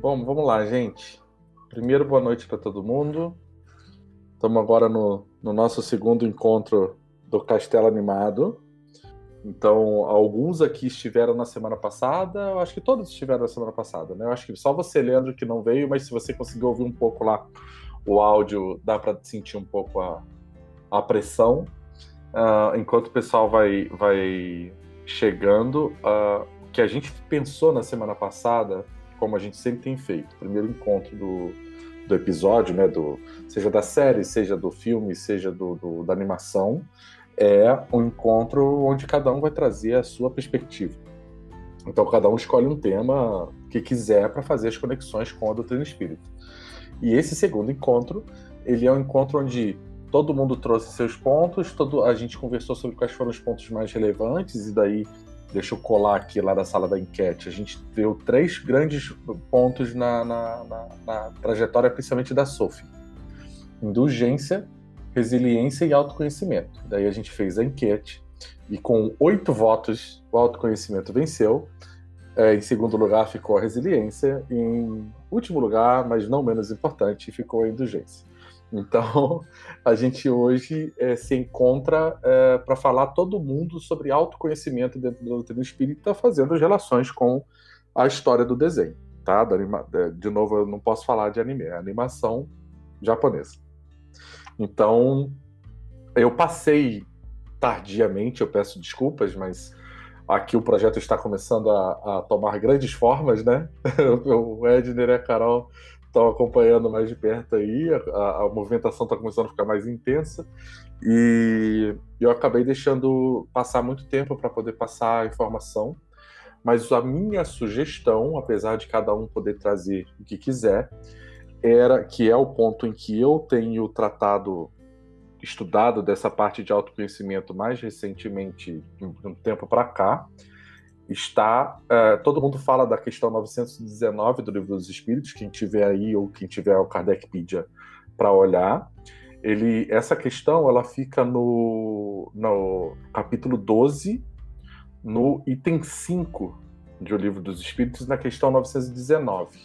Bom, vamos lá, gente. Primeiro, boa noite para todo mundo. Estamos agora no nosso segundo encontro do Castelo Animado. Então, alguns aqui estiveram na semana passada. Eu acho que todos estiveram na semana passada, né? Eu acho que só você, Leandro, que não veio, mas se você conseguiu ouvir um pouco lá o áudio, dá para sentir um pouco a pressão. Enquanto o pessoal vai chegando, o que a gente pensou na semana passada, como a gente sempre tem feito, primeiro encontro do episódio, né, seja da série, seja do filme, seja da animação, é um encontro onde cada um vai trazer a sua perspectiva. Então cada um escolhe um tema que quiser para fazer as conexões com a doutrina espírita. E esse segundo encontro, ele é um encontro onde todo mundo trouxe seus pontos, a gente conversou sobre quais foram os pontos mais relevantes, e daí, deixa eu colar aqui lá da sala da enquete, a gente viu 3 grandes pontos na trajetória, principalmente da Sophie: indulgência, resiliência e autoconhecimento. Daí a gente fez a enquete, e com 8 votos, o autoconhecimento venceu. Em segundo lugar ficou a resiliência, e em último lugar, mas não menos importante, ficou a indulgência. Então, a gente hoje se encontra para falar todo mundo sobre autoconhecimento dentro da doutrina espírita, fazendo as relações com a história do desenho, tá? De novo, eu não posso falar de anime, é animação japonesa. Então, eu passei tardiamente, eu peço desculpas, mas aqui o projeto está começando a tomar grandes formas, né? O Edner e a Carol estão acompanhando mais de perto aí, a movimentação está começando a ficar mais intensa, e eu acabei deixando passar muito tempo para poder passar a informação, mas a minha sugestão, apesar de cada um poder trazer o que quiser, que é o ponto em que eu tenho estudado dessa parte de autoconhecimento mais recentemente, de um tempo para cá, todo mundo fala da questão 919 do Livro dos Espíritos, quem tiver aí ou quem tiver o Kardecpedia para olhar. Essa questão ela fica no capítulo 12, no item 5 do Livro dos Espíritos, na questão 919.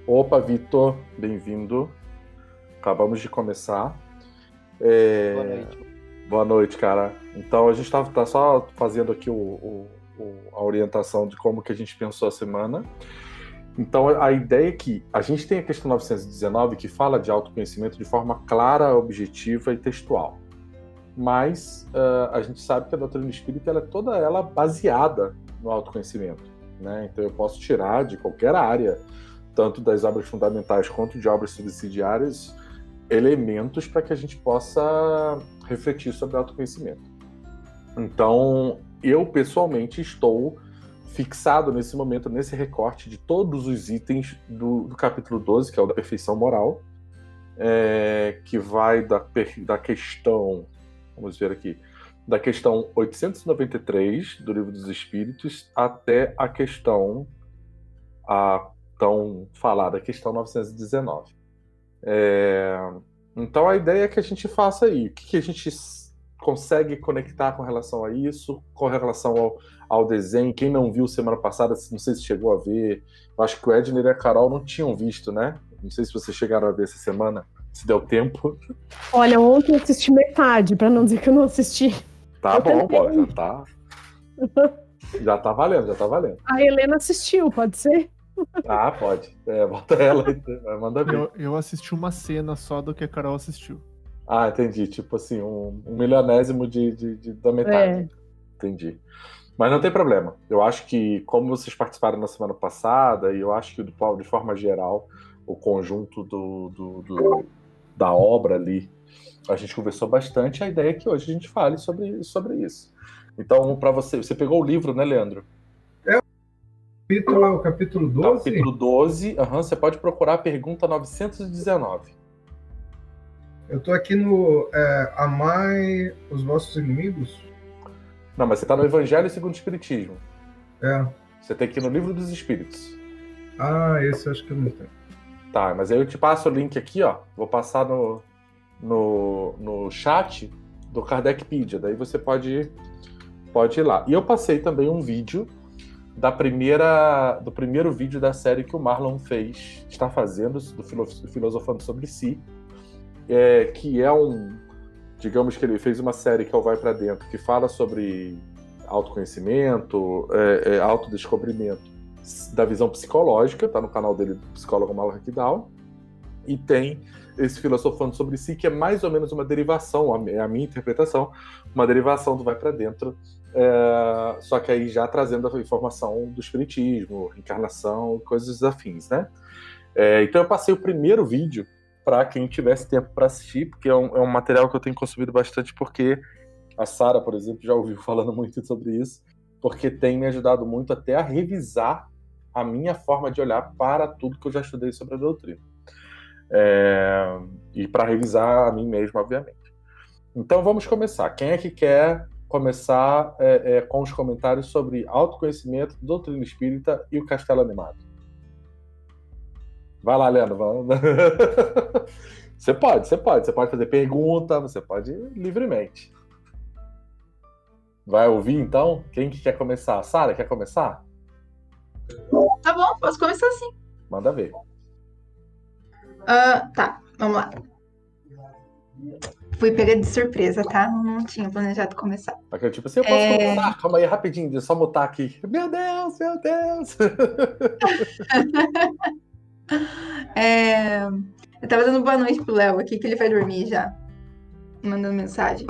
Opa, Vitor, bem-vindo. Acabamos de começar. Boa noite. Boa noite, cara. Então a gente tá só fazendo aqui a orientação de como que a gente pensou a semana. Então a ideia é que a gente tem a questão 919 que fala de autoconhecimento de forma clara, objetiva e textual. Mas a gente sabe que a doutrina espírita ela é toda ela baseada no autoconhecimento, né? Então eu posso tirar de qualquer área, tanto das obras fundamentais quanto de obras subsidiárias, elementos para que a gente possa refletir sobre autoconhecimento. Então, eu pessoalmente estou fixado nesse momento, nesse recorte de todos os itens do capítulo 12, que é o da perfeição moral, que vai da questão, vamos ver aqui, da questão 893 do Livro dos Espíritos até a questão, a tão falada questão 919. Então a ideia é que a gente faça aí. O que a gente consegue conectar com relação a isso, com relação ao desenho. Quem não viu semana passada, não sei se chegou a ver, eu acho que o Edner e a Carol não tinham visto, né? Não sei se vocês chegaram a ver essa semana, se deu tempo. Olha, ontem eu assisti metade, para não dizer que eu não assisti. Tá bom, pô, já tá valendo, já tá valendo. A Helena assistiu, pode ser? Ah, pode. Bota ela e manda ver. Eu assisti uma cena só do que a Carol assistiu. Ah, entendi. Tipo assim, um milionésimo da metade. Entendi. Mas não tem problema. Eu acho que, como vocês participaram na semana passada, e eu acho que, de forma geral, o conjunto da obra ali, a gente conversou bastante. A ideia é que hoje a gente fale sobre isso. Então, para você pegou o livro, né, Leandro? O capítulo 12? Capítulo 12, você pode procurar a pergunta 919. Eu tô aqui no Amai os vossos inimigos? Não, mas você tá no Evangelho segundo o Espiritismo. É. Você tem que ir no Livro dos Espíritos. Ah, esse eu acho que eu não tenho. Tá, mas aí eu te passo o link aqui, ó. Vou passar no chat do Kardecpedia. Daí você pode ir lá. E eu passei também um vídeo do primeiro vídeo da série que o Marlon está fazendo, do Filosofando sobre Si, que é digamos que ele fez uma série que é o Vai Pra Dentro, que fala sobre autoconhecimento, autodescobrimento da visão psicológica, tá no canal dele, do psicólogo Marlon Hackdown, e tem esse Filosofando sobre Si, que é mais ou menos uma derivação, é a minha interpretação, uma derivação do Vai Pra Dentro, só que aí já trazendo a informação do espiritismo, reencarnação, coisas afins, né? Então eu passei o primeiro vídeo para quem tivesse tempo para assistir, porque é um material que eu tenho consumido bastante, porque a Sara, por exemplo, já ouviu falando muito sobre isso, porque tem me ajudado muito até a revisar a minha forma de olhar para tudo que eu já estudei sobre a doutrina. E para revisar a mim mesmo, obviamente. Então vamos começar. Quem é que quer começar com os comentários sobre autoconhecimento, doutrina espírita e o Castelo Animado? Vai lá, Leandro. Você pode fazer pergunta, você pode ir livremente. Vai ouvir, então? Quem que quer começar? Sara, quer começar? Tá bom, posso começar sim. Manda ver. Tá, vamos lá. Fui pega de surpresa, tá? Não tinha planejado começar. Aquele tipo assim, eu posso começar? Calma aí, rapidinho, deixa eu só mutar aqui. Meu Deus, meu Deus! Eu tava dando boa noite pro Léo aqui, que ele vai dormir já. Mandando mensagem.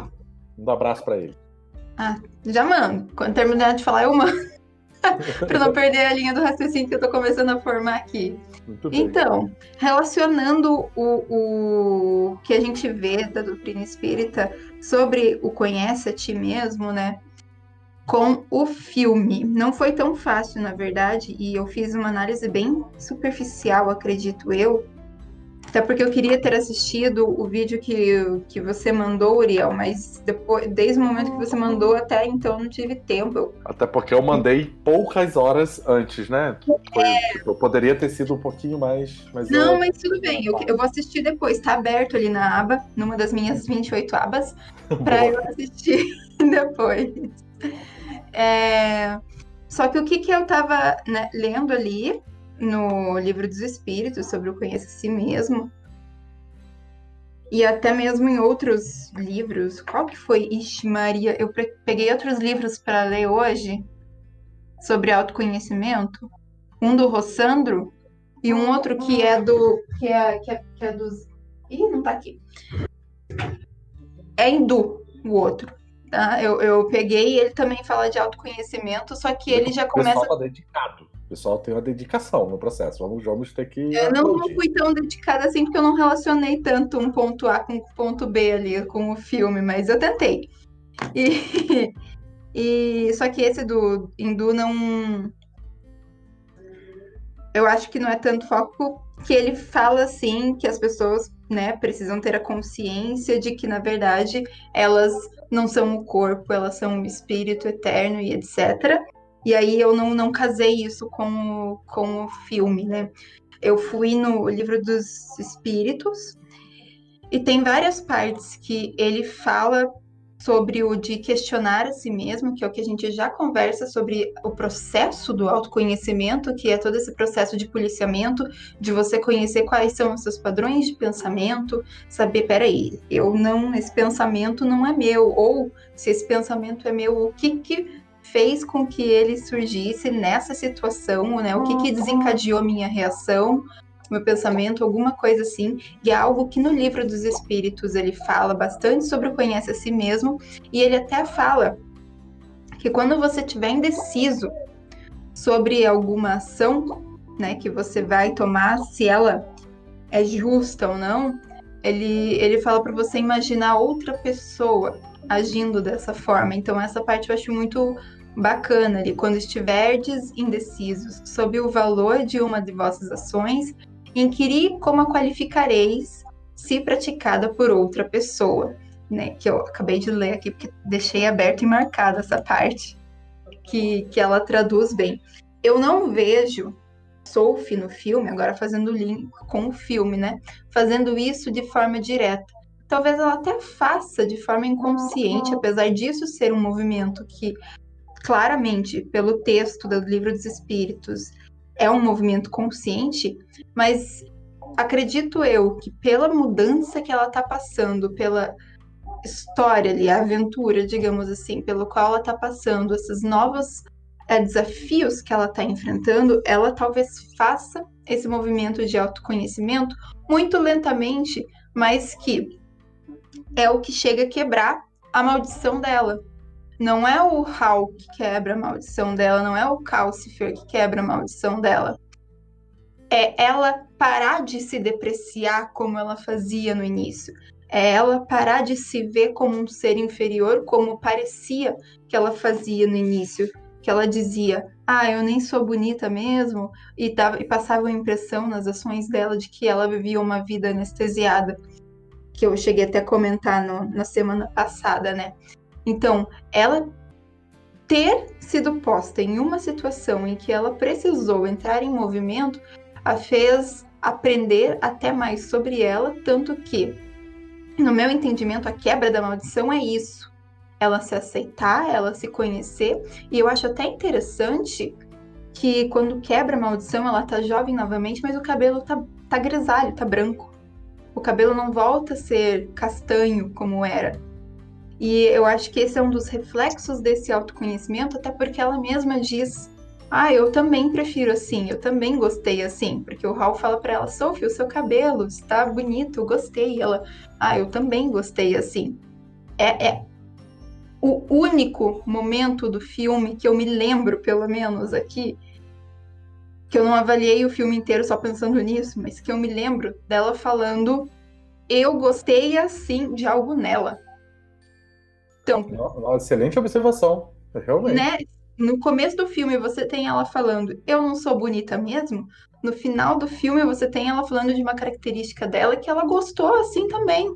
Um abraço pra ele. Já mando. Quando terminar de falar, eu mando. Pra não perder a linha do raciocínio que eu tô começando a formar aqui. Muito bem. Então, relacionando o que a gente vê da doutrina espírita sobre o Conhece a Ti Mesmo, né? Com o filme. Não foi tão fácil, na verdade, e eu fiz uma análise bem superficial, acredito eu. Até porque eu queria ter assistido o vídeo que você mandou, Uriel, mas desde o momento que você mandou até então não tive tempo. Até porque eu mandei poucas horas antes, né? Poderia ter sido um pouquinho mais... Mas tudo bem, eu vou assistir depois. Tá aberto ali na aba, numa das minhas 28 abas, pra eu assistir depois. Só que o que eu tava, né, lendo ali no Livro dos Espíritos sobre o Conheça a Si Mesmo, e até mesmo em outros livros, qual que foi? Ixi, Maria, eu peguei outros livros para ler hoje sobre autoconhecimento, um do Rossandro e um outro que é dos... Ih, não tá aqui. É hindu, o outro. Tá? Eu peguei, ele também fala de autoconhecimento, só que ele já começa... O pessoal tá dedicado. O pessoal tem uma dedicação no processo. Vamos ter que... Eu não fui tão dedicada assim, porque eu não relacionei tanto um ponto A com o ponto B ali, com o filme, mas eu tentei. Só que esse do hindu não... Eu acho que não é tanto foco, que ele fala assim, que as pessoas, né, precisam ter a consciência de que, na verdade, elas não são o corpo, elas são o espírito eterno e etc. E aí eu não casei isso com o filme, né? Eu fui no Livro dos Espíritos e tem várias partes que ele fala sobre o de questionar a si mesmo, que é o que a gente já conversa sobre o processo do autoconhecimento, que é todo esse processo de policiamento, de você conhecer quais são os seus padrões de pensamento, saber, peraí, esse pensamento não é meu, ou se esse pensamento é meu, o que fez com que ele surgisse nessa situação, né? O que desencadeou a minha reação, meu pensamento, alguma coisa assim, e é algo que no Livro dos Espíritos ele fala bastante sobre o Conhece a Si Mesmo, e ele até fala que quando você estiver indeciso sobre alguma ação, né, que você vai tomar, se ela é justa ou não, ele fala para você imaginar outra pessoa agindo dessa forma. Então essa parte eu acho muito bacana ali. Quando estiverdes indecisos sobre o valor de uma de vossas ações, inquirir como a qualificareis se praticada por outra pessoa, né? Que eu acabei de ler aqui, porque deixei aberto e marcada essa parte, que ela traduz bem. Eu não vejo Sophie no filme, agora fazendo link com o filme, né? Fazendo isso de forma direta. Talvez ela até faça de forma inconsciente, apesar disso ser um movimento que claramente, pelo texto do Livro dos Espíritos, é um movimento consciente, mas acredito eu que pela mudança que ela está passando, pela história ali, a aventura, digamos assim, pelo qual ela está passando, esses novos desafios que ela está enfrentando, ela talvez faça esse movimento de autoconhecimento muito lentamente, mas que é o que chega a quebrar a maldição dela. Não é o Hal que quebra a maldição dela, não é o Calcifer que quebra a maldição dela. É ela parar de se depreciar como ela fazia no início. É ela parar de se ver como um ser inferior, como parecia que ela fazia no início. Que ela dizia, eu nem sou bonita mesmo, e passava a impressão nas ações dela de que ela vivia uma vida anestesiada. Que eu cheguei até a comentar na semana passada, né? Então, ela ter sido posta em uma situação em que ela precisou entrar em movimento, a fez aprender até mais sobre ela, tanto que, no meu entendimento, a quebra da maldição é isso. Ela se aceitar, ela se conhecer, e eu acho até interessante que quando quebra a maldição, ela tá jovem novamente, mas o cabelo tá grisalho, tá branco. O cabelo não volta a ser castanho como era. E eu acho que esse é um dos reflexos desse autoconhecimento, até porque ela mesma diz, eu também prefiro assim, eu também gostei assim, porque o Hal fala pra ela, Sophie, o seu cabelo está bonito, eu gostei. E ela, eu também gostei assim. É o único momento do filme que eu me lembro, pelo menos aqui, que eu não avaliei o filme inteiro só pensando nisso, mas que eu me lembro dela falando, eu gostei assim de algo nela. Então, excelente observação, realmente. Né? No começo do filme você tem ela falando, eu não sou bonita mesmo. No final do filme você tem ela falando de uma característica dela que ela gostou assim também.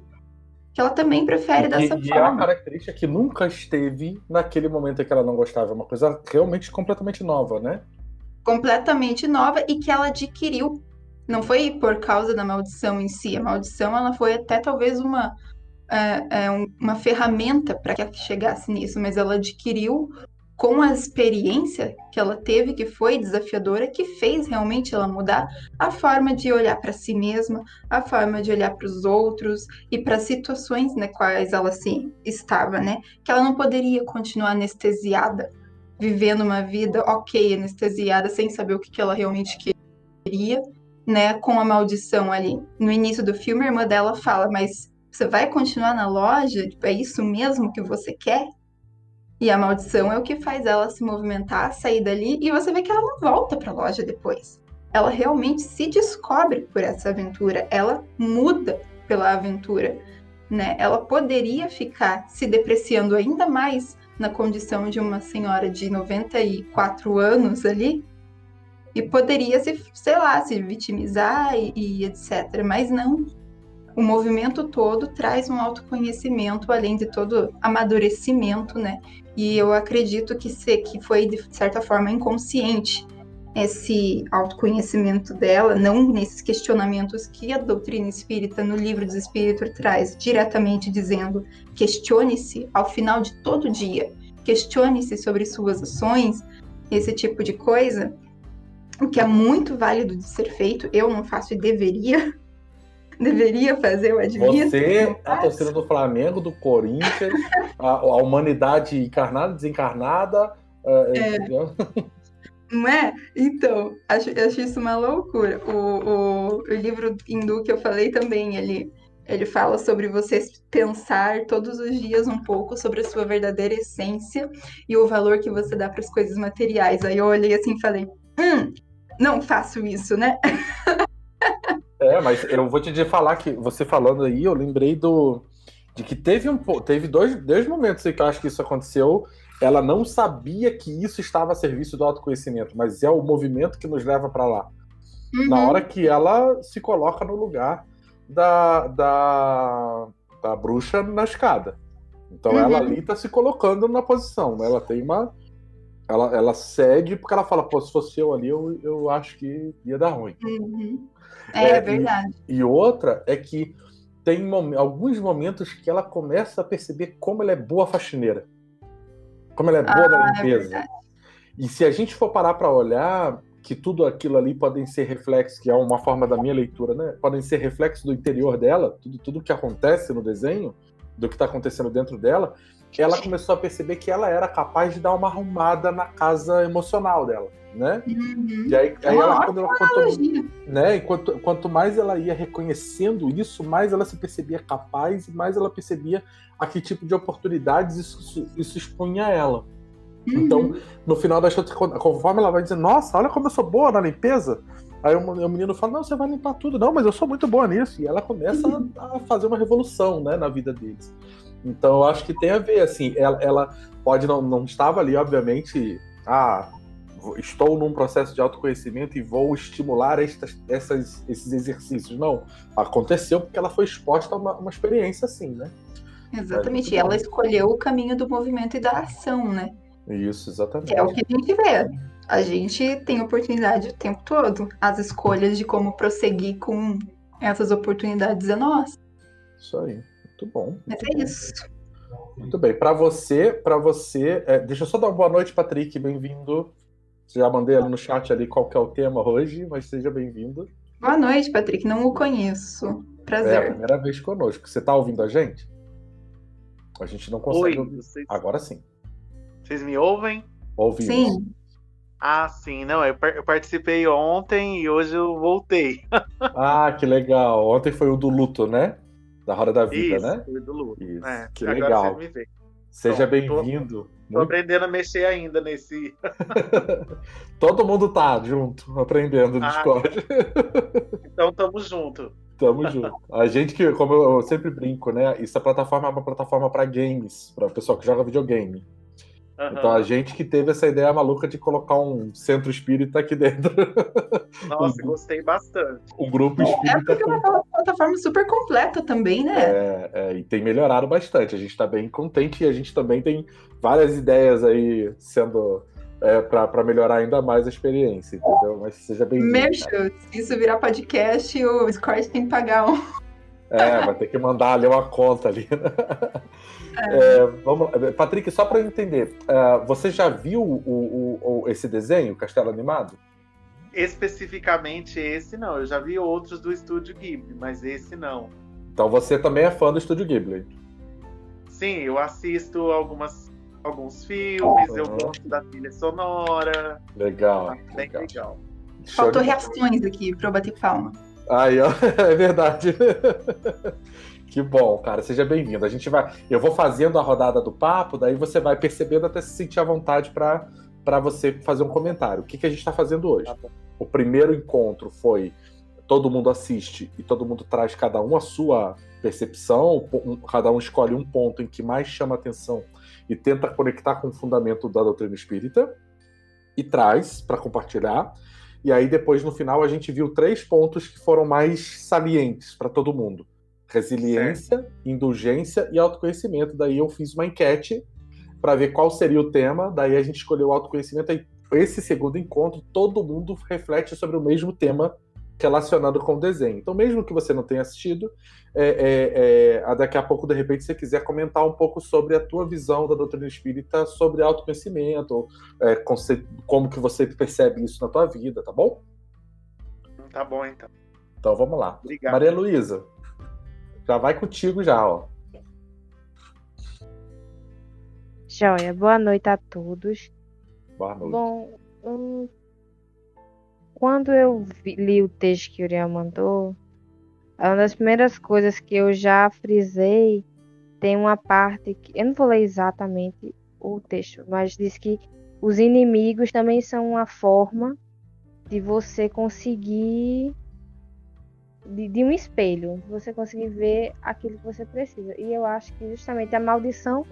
Que ela também prefere dessa E é forma. uma característica que nunca esteve naquele momento em que ela não gostava. É uma coisa realmente completamente nova, né? Completamente nova e que ela adquiriu. Não foi por causa da maldição em si. A maldição ela foi até talvez uma ferramenta para que chegasse nisso, mas ela adquiriu com a experiência que ela teve, que foi desafiadora, que fez realmente ela mudar a forma de olhar para si mesma, a forma de olhar para os outros e para as situações nas quais ela se estava, né? Que ela não poderia continuar anestesiada, vivendo uma vida anestesiada, sem saber o que ela realmente queria, né? Com a maldição ali. No início do filme, a irmã dela fala, mas você vai continuar na loja? É isso mesmo que você quer? E a maldição é o que faz ela se movimentar, sair dali, e você vê que ela não volta para a loja depois. Ela realmente se descobre por essa aventura, ela muda pela aventura, né? Ela poderia ficar se depreciando ainda mais na condição de uma senhora de 94 anos ali, e poderia se vitimizar e etc. Mas não. O movimento todo traz um autoconhecimento, além de todo amadurecimento, né? E eu acredito que foi, de certa forma, inconsciente esse autoconhecimento dela, não nesses questionamentos que a doutrina espírita, no Livro dos Espíritos, traz, diretamente dizendo, questione-se ao final de todo dia, questione-se sobre suas ações, esse tipo de coisa, o que é muito válido de ser feito, eu não faço e deveria fazer, eu admito. Você, a torcida do Flamengo, do Corinthians, a humanidade encarnada, desencarnada. Não é? Então, acho isso uma loucura. O livro hindu que eu falei também, ele fala sobre você pensar todos os dias um pouco sobre a sua verdadeira essência e o valor que você dá para as coisas materiais. Aí eu olhei assim e falei, não faço isso, né? Mas eu vou te falar que você falando aí, eu lembrei de que teve dois momentos em que eu acho que isso aconteceu. Ela não sabia que isso estava a serviço do autoconhecimento, mas é o movimento que nos leva para lá. Uhum. Na hora que ela se coloca no lugar da bruxa na escada. Então ela ali está se colocando na posição, né? Ela tem uma... Ela segue porque ela fala, pô, se fosse eu ali, eu acho que ia dar ruim. Uhum. É verdade. E outra é que tem alguns momentos que ela começa a perceber como ela é boa faxineira. Como ela é boa na É limpeza. verdade. E se a gente for parar para olhar que tudo aquilo ali podem ser reflexos, que é uma forma da minha leitura, né? Podem ser reflexos do interior dela, tudo que acontece no desenho, do que está acontecendo dentro dela, ela começou a perceber que ela era capaz de dar uma arrumada na casa emocional dela, né? Uhum. E aí ela, Analogia. né? Quanto mais ela ia reconhecendo isso, mais ela se percebia capaz e mais ela percebia a que tipo de oportunidades isso expunha a ela. Então, no final das contas, conforme ela vai dizer, nossa, olha como eu sou boa na limpeza, aí o menino fala, não, você vai limpar tudo. Não, mas eu sou muito boa nisso. E ela começa a fazer uma revolução, né, na vida deles. Então, eu acho que tem a ver, assim, ela pode não estava ali, obviamente, estou num processo de autoconhecimento e vou estimular esses exercícios. Não, aconteceu porque ela foi exposta a uma experiência assim, né? Exatamente. E ela escolheu o caminho do movimento e da ação, né? Isso, exatamente. Que é o que a gente vê. A gente tem oportunidade o tempo todo. As escolhas de como prosseguir com essas oportunidades é nossa. Isso aí. Muito bom. Mas é isso. Muito bem. Para você, deixa eu só dar uma boa noite, Patrick. Bem-vindo. Já mandei ali no chat ali qual que é o tema hoje, mas seja bem-vindo. Boa noite, Patrick. Não o conheço. É a Prazer. primeira vez conosco. Você está ouvindo a gente? A gente não consegue Oi, ouvir. vocês, Agora sim. vocês me ouvem? Ouvimos. Sim. Ah, sim, não, eu participei ontem e hoje eu voltei. Ah, que legal. Ontem foi o do luto, né? Da Roda da Vida, Isso, né? foi do Lu. Isso. É, Que agora legal. vocês me veem. Seja Pronto, bem-vindo. Tô aprendendo a mexer ainda nesse. Todo mundo tá junto, aprendendo no Ah. Discord. Então tamo junto. Tamo junto. A gente que, como eu sempre brinco, né? Essa plataforma é uma plataforma para games, para o pessoal que joga videogame. Aham. Então a gente que teve essa ideia maluca de colocar um centro espírita aqui dentro. Nossa, gostei bastante. Um grupo É espírita. porque é uma plataforma super completa também, né? E tem melhorado bastante. A gente está bem contente e a gente também tem várias ideias aí sendo para melhorar ainda mais a experiência, entendeu? Mas seja bem-vindo. Merchant, se isso virar podcast, o Discord tem que pagar um. Vai ter que mandar ali uma conta ali. Vamos lá. Patrick, só para eu entender, você já viu esse desenho, Castelo Animado? Especificamente esse não, eu já vi outros do Estúdio Ghibli, mas esse não. Então você também é fã do Estúdio Ghibli? Sim, eu assisto alguns filmes, eu gosto da trilha sonora. Legal. Bem legal. Faltou reações aqui pra eu bater palma. Aí, ó, é verdade. Que bom, cara. Seja bem-vindo. Eu vou fazendo a rodada do papo, daí você vai percebendo até se sentir à vontade para você fazer um comentário. O que a gente está fazendo hoje? Tá bom. O primeiro encontro foi todo mundo assiste e todo mundo traz cada um a sua percepção, cada um escolhe um ponto em que mais chama atenção e tenta conectar com o fundamento da doutrina espírita e traz para compartilhar. E aí depois, no final, a gente viu 3 pontos que foram mais salientes para todo mundo. Resiliência, indulgência e autoconhecimento. Daí eu fiz uma enquete para ver qual seria o tema. Daí a gente escolheu o autoconhecimento. E esse segundo encontro, todo mundo reflete sobre o mesmo tema relacionado com o desenho. Então, mesmo que você não tenha assistido, daqui a pouco, de repente, se você quiser comentar um pouco sobre a tua visão da doutrina espírita sobre autoconhecimento, como que você percebe isso na tua vida, tá bom? Tá bom, então. Então, vamos lá. Obrigado. Maria Luísa, já vai contigo já, ó. Joia, boa noite a todos. Boa noite. Bom, quando eu li o texto que o Uriel mandou, uma das primeiras coisas que eu já frisei, tem uma parte que, eu não vou ler exatamente o texto, mas diz que os inimigos também são uma forma de você conseguir, de um espelho, de você conseguir ver aquilo que você precisa. E eu acho que justamente a maldição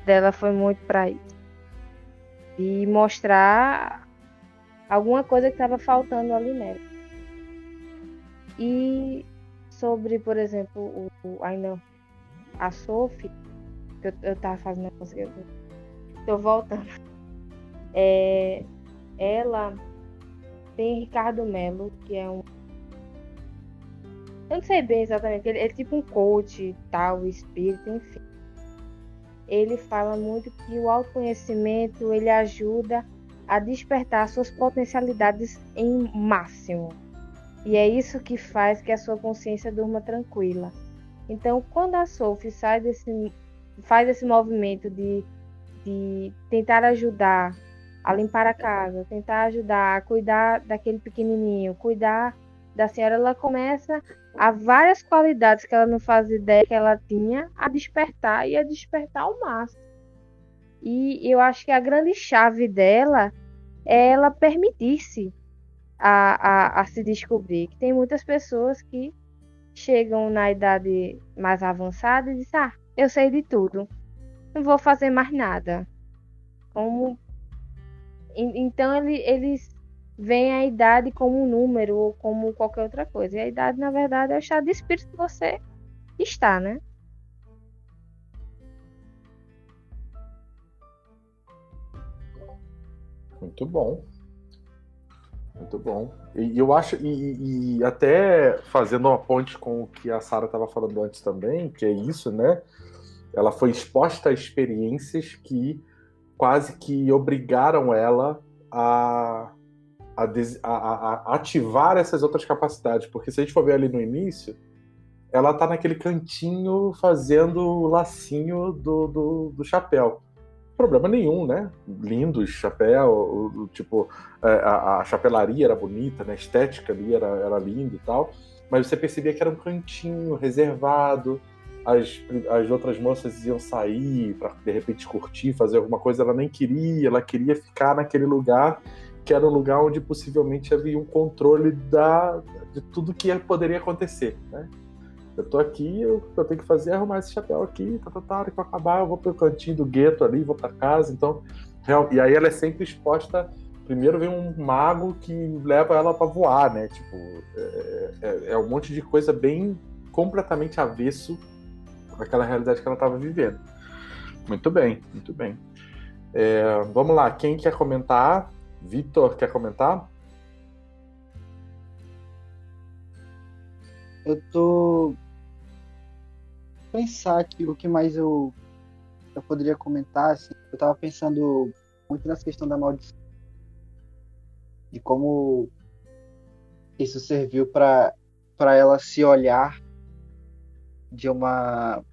dela foi muito para isso. De mostrar alguma coisa que estava faltando ali nela. E sobre, por exemplo, ainda a Sophie, que eu tava fazendo, não consegui. Tô voltando. Ela tem Ricardo Mello, que é um. Eu não sei bem exatamente, ele é tipo um coach, tal, espírito, enfim. ele fala muito que o autoconhecimento ele ajuda a despertar suas potencialidades em máximo. E é isso que faz que a sua consciência durma tranquila. Então, quando a Sophie faz esse movimento de tentar ajudar a limpar a casa, tentar ajudar a cuidar daquele pequenininho, cuidar da senhora, ela começa a várias qualidades que ela não fazia ideia que ela tinha a despertar e a despertar ao máximo. E eu acho que a grande chave dela é ela permitir-se a se descobrir. Que tem muitas pessoas que chegam na idade mais avançada e dizem, eu sei de tudo, não vou fazer mais nada. Então eles veem a idade como um número ou como qualquer outra coisa. E a idade, na verdade, é o estado de espírito que você está, né? Muito bom. Muito bom. E eu acho, e até fazendo uma ponte com o que a Sarah estava falando antes também, que é isso, né? Ela foi exposta a experiências que quase que obrigaram ela a ativar essas outras capacidades. Porque se a gente for ver ali no início, ela tá naquele cantinho fazendo o lacinho do chapéu. Problema nenhum, né? Lindo chapéu, tipo, a chapelaria era bonita, né? A estética ali era linda e tal, mas você percebia que era um cantinho reservado, as outras moças iam sair para de repente curtir, fazer alguma coisa, ela nem queria, ela queria ficar naquele lugar, que era um lugar onde possivelmente havia um controle de tudo que poderia acontecer, né? Eu tô aqui, eu tenho que fazer arrumar esse chapéu aqui, hora que eu acabar, eu vou pro cantinho do gueto ali, vou pra casa, então... E aí ela é sempre exposta... Primeiro vem um mago que leva ela pra voar, né? Tipo, é um monte de coisa bem completamente avesso daquela realidade que ela tava vivendo. Muito bem, muito bem. Vamos lá, quem quer comentar? Vitor, quer comentar? Eu tô... pensar aqui o que mais eu poderia comentar, assim. Eu tava pensando muito nessa questão da maldição, de como isso serviu para ela se olhar de uma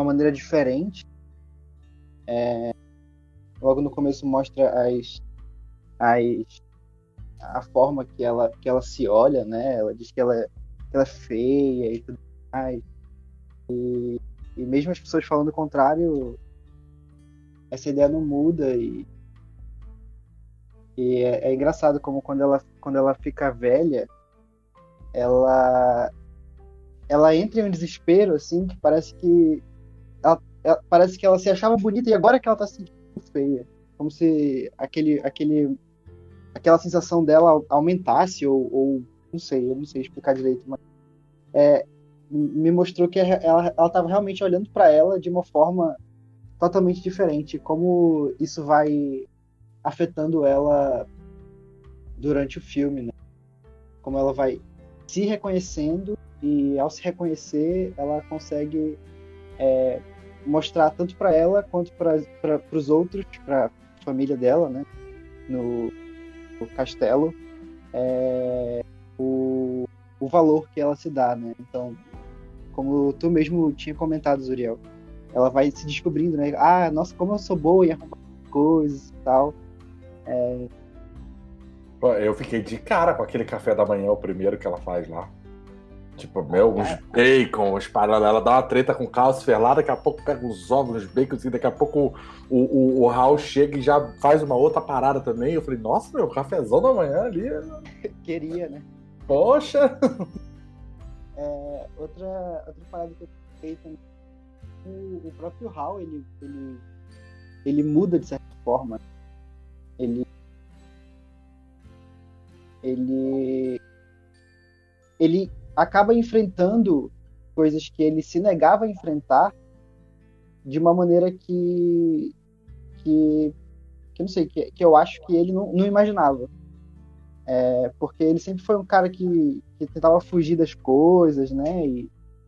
maneira diferente. Logo no começo mostra a forma que ela se olha, né? Ela diz que ela é feia e tudo mais. E mesmo as pessoas falando o contrário, essa ideia não muda. E é engraçado como quando ela fica velha, ela entra em um desespero, assim, que parece que ela se achava bonita e agora que ela tá se sentindo feia. Como se aquela sensação dela aumentasse, ou não sei, eu não sei explicar direito, mas me mostrou que ela estava realmente olhando para ela de uma forma totalmente diferente, como isso vai afetando ela durante o filme, né? Como ela vai se reconhecendo e ao se reconhecer ela consegue mostrar tanto para ela quanto para os outros, para a família dela, né? No castelo, o valor que ela se dá, né? Então, como tu mesmo tinha comentado, Zuriel, ela vai se descobrindo, né? Nossa, como eu sou boa em arrumar coisas e tal. Eu fiquei de cara com aquele café da manhã, o primeiro que ela faz lá. Tipo, uns bacon, os paradas, ela dá uma treta com o calcifer lá, daqui a pouco pega os ovos, os bacons, e daqui a pouco o Raul chega e já faz uma outra parada também. Eu falei, nossa, meu, cafezão da manhã ali. Queria, né? Poxa! Outra parada que eu fiz também, o próprio Raul, ele muda de certa forma. Ele acaba enfrentando coisas que ele se negava a enfrentar de uma maneira que eu não sei, que eu acho que ele não imaginava. Porque ele sempre foi um cara que tentava fugir das coisas, né?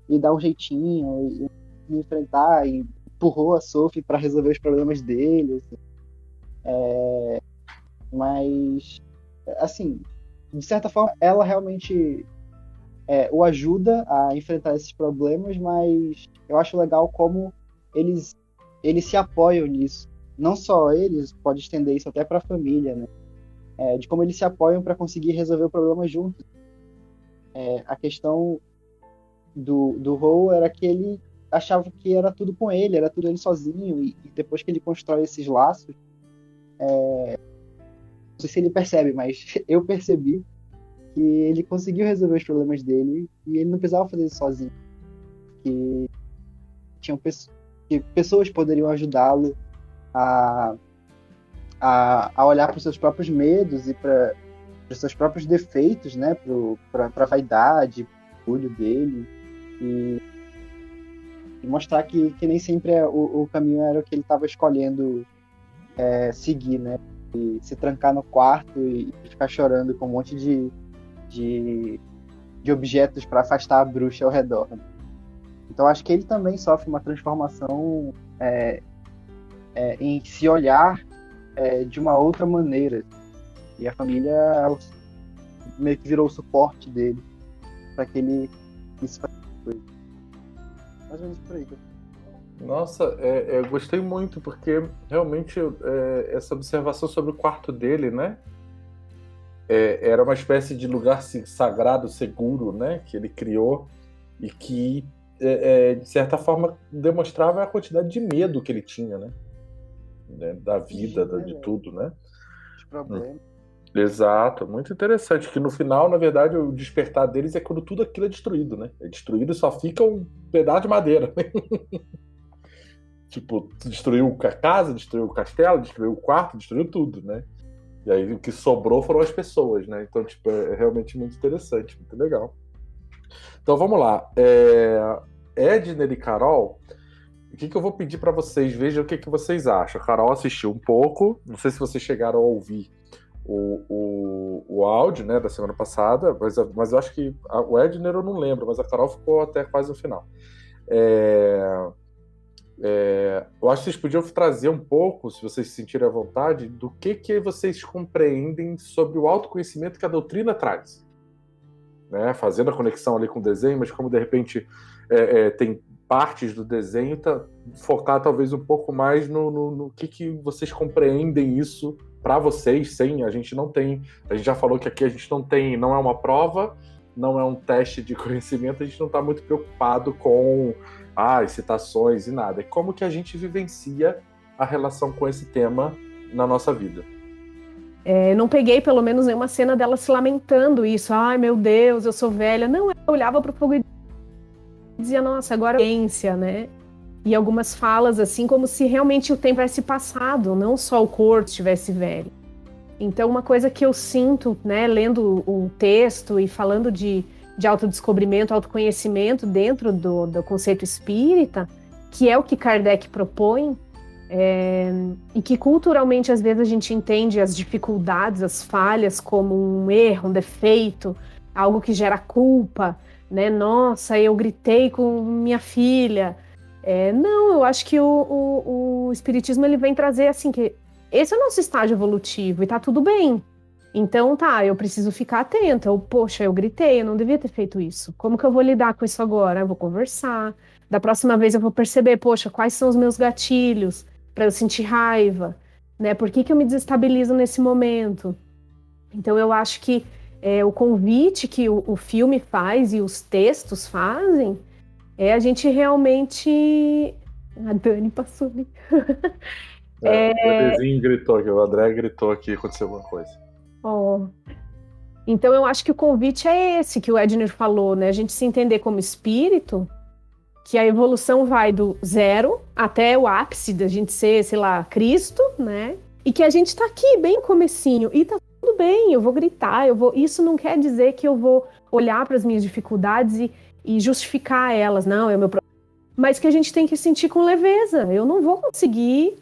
E dar um jeitinho, e enfrentar, e empurrou a Sophie para resolver os problemas dele. Assim. Mas, assim, de certa forma, ela realmente o ajuda a enfrentar esses problemas, mas eu acho legal como eles se apoiam nisso. Não só eles, pode estender isso até para a família, né? De como eles se apoiam para conseguir resolver o problema juntos. A questão do Ro era que ele achava que era tudo com ele, era tudo ele sozinho, e depois que ele constrói esses laços, não sei se ele percebe, mas eu percebi que ele conseguiu resolver os problemas dele e ele não precisava fazer isso sozinho. Que pessoas poderiam ajudá-lo a olhar para os seus próprios medos e para os seus próprios defeitos, né? Para a vaidade, para o orgulho dele. E mostrar que nem sempre o caminho era o que ele estava escolhendo seguir, né? E se trancar no quarto e ficar chorando com um monte de objetos para afastar a bruxa ao redor. Então acho que ele também sofre uma transformação em se olhar de uma outra maneira. E a família meio que virou o suporte dele para que ele isso faça coisa. Mais ou menos por aí. Nossa, eu gostei muito, porque realmente essa observação sobre o quarto dele, né? Era uma espécie de lugar sagrado, seguro, né? Que ele criou e que, de certa forma, demonstrava a quantidade de medo que ele tinha, né? Da vida, de tudo, né? Os problemas. Exato, muito interessante. Que no final, na verdade, o despertar deles é quando tudo aquilo é destruído, né? É destruído e só fica um pedaço de madeira. Tipo, destruiu a casa, destruiu o castelo, destruiu o quarto, destruiu tudo, né? E aí o que sobrou foram as pessoas, né? Então, tipo, é realmente muito interessante, muito legal. Então, vamos lá. Edner e Carol, o que eu vou pedir para vocês? Vejam o que vocês acham. A Carol assistiu um pouco, não sei se vocês chegaram a ouvir o áudio, né, da semana passada, mas eu acho que o Edner eu não lembro, mas a Carol ficou até quase no final. Eu acho que vocês podiam trazer um pouco, se vocês se sentirem à vontade, do que vocês compreendem sobre o autoconhecimento que a doutrina traz, né? Fazendo a conexão ali com o desenho, mas como de repente tem partes do desenho, focar talvez um pouco mais no que vocês compreendem isso para vocês. A gente já falou que aqui a gente não é uma prova, não é um teste de conhecimento, a gente não está muito preocupado com citações e nada. É como que a gente vivencia a relação com esse tema na nossa vida. Não peguei, pelo menos, nenhuma cena dela se lamentando isso. Ai, meu Deus, eu sou velha. Não, ela olhava pro fogo e dizia, nossa, agora é ciência, né? E algumas falas, assim, como se realmente o tempo tivesse passado, não só o corpo estivesse velho. Então, uma coisa que eu sinto, né, lendo o texto e falando de autodescobrimento, autoconhecimento dentro do conceito espírita, que é o que Kardec propõe, e que culturalmente às vezes a gente entende as dificuldades, as falhas como um erro, um defeito, algo que gera culpa, né? Nossa, eu gritei com minha filha. Não, eu acho que o espiritismo ele vem trazer assim que esse é o nosso estágio evolutivo e tá tudo bem. Então eu preciso ficar atenta. Poxa, eu gritei, eu não devia ter feito isso. Como que eu vou lidar com isso agora? Eu vou conversar. Da próxima vez eu vou perceber, poxa, quais são os meus gatilhos para eu sentir raiva, né? Por que eu me desestabilizo nesse momento? Então eu acho que o convite que o filme faz e os textos fazem a gente realmente... A Dani passou ali. O Dezinho gritou aqui, o André gritou aqui, aconteceu alguma coisa. Então eu acho que o convite é esse que o Edner falou, né? A gente se entender como espírito, que a evolução vai do zero até o ápice da gente ser, sei lá, Cristo, né? E que a gente tá aqui bem comecinho e tá tudo bem, eu vou gritar, isso não quer dizer que eu vou olhar para as minhas dificuldades e justificar elas, não, é o meu problema. Mas que a gente tem que sentir com leveza. Eu não vou conseguir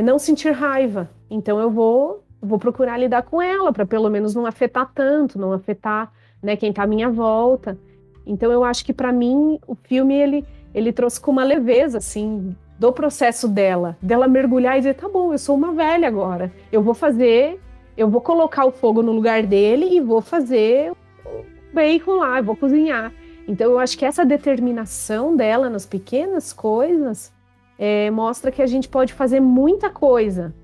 não sentir raiva. Então eu vou procurar lidar com ela, para pelo menos não afetar tanto, não afetar, né, quem está à minha volta. Então eu acho que para mim o filme ele trouxe com uma leveza, assim, do processo dela mergulhar e dizer, tá bom, eu sou uma velha agora, eu vou colocar o fogo no lugar dele e vou fazer o bacon lá, eu vou cozinhar. Então eu acho que essa determinação dela nas pequenas coisas mostra que a gente pode fazer muita coisa,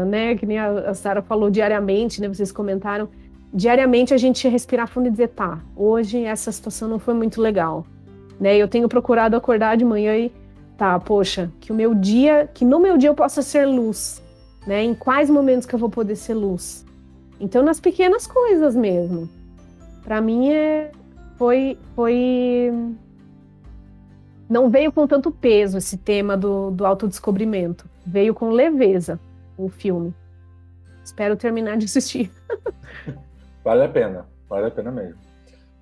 né? Que nem a Sara falou diariamente, né? Vocês comentaram, diariamente a gente respirar fundo e dizer, tá, hoje essa situação não foi muito legal, né? Eu tenho procurado acordar de manhã e tá, poxa, que no meu dia eu possa ser luz, né? Em quais momentos que eu vou poder ser luz? Então nas pequenas coisas mesmo. Para mim foi não veio com tanto peso esse tema do autodescobrimento. Veio com leveza o filme. Espero terminar de assistir. Vale a pena mesmo.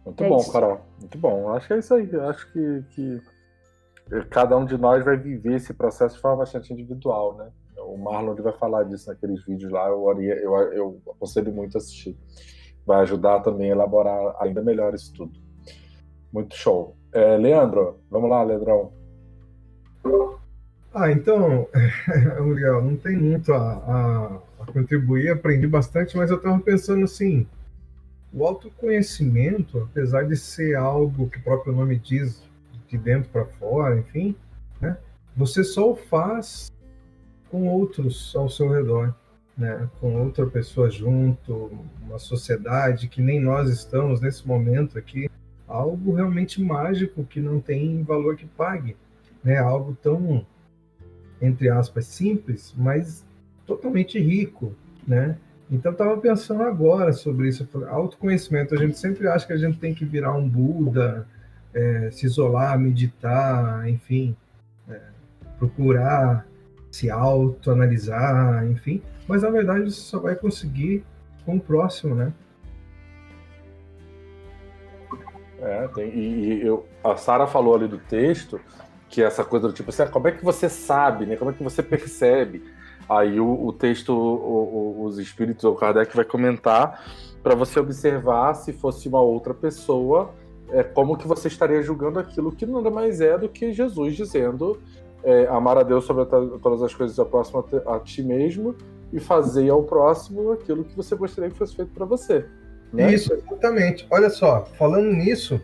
Muito bom, isso. Carol. Muito bom. Acho que é isso aí. Acho que cada um de nós vai viver esse processo de forma bastante individual, né? O Marlon vai falar disso naqueles vídeos lá. Eu aconselho muito a assistir. Vai ajudar também a elaborar ainda melhor isso tudo. Muito show. Leandro, vamos lá, Leandrão. Então, Uriel, não tem muito a contribuir, aprendi bastante, mas eu estava pensando assim, o autoconhecimento, apesar de ser algo que o próprio nome diz, de dentro para fora, enfim, né, você só o faz com outros ao seu redor, né, com outra pessoa junto, uma sociedade que nem nós estamos nesse momento aqui, algo realmente mágico que não tem valor que pague, né, algo tão, entre aspas, simples, mas totalmente rico, né? Então eu estava pensando agora sobre isso, autoconhecimento. A gente sempre acha que a gente tem que virar um Buda, se isolar, meditar, enfim, procurar se autoanalisar, enfim. Mas na verdade você só vai conseguir com o próximo, né? A Sara falou ali do texto que essa coisa do tipo assim, como é que você sabe, né? Como é que você percebe? Aí o texto, os espíritos, o Kardec vai comentar para você observar se fosse uma outra pessoa, como que você estaria julgando aquilo que nada mais é do que Jesus dizendo amar a Deus sobre todas as coisas, ao próximo a ti mesmo, e fazer ao próximo aquilo que você gostaria que fosse feito para você. Né? Isso, exatamente. Olha só, falando nisso,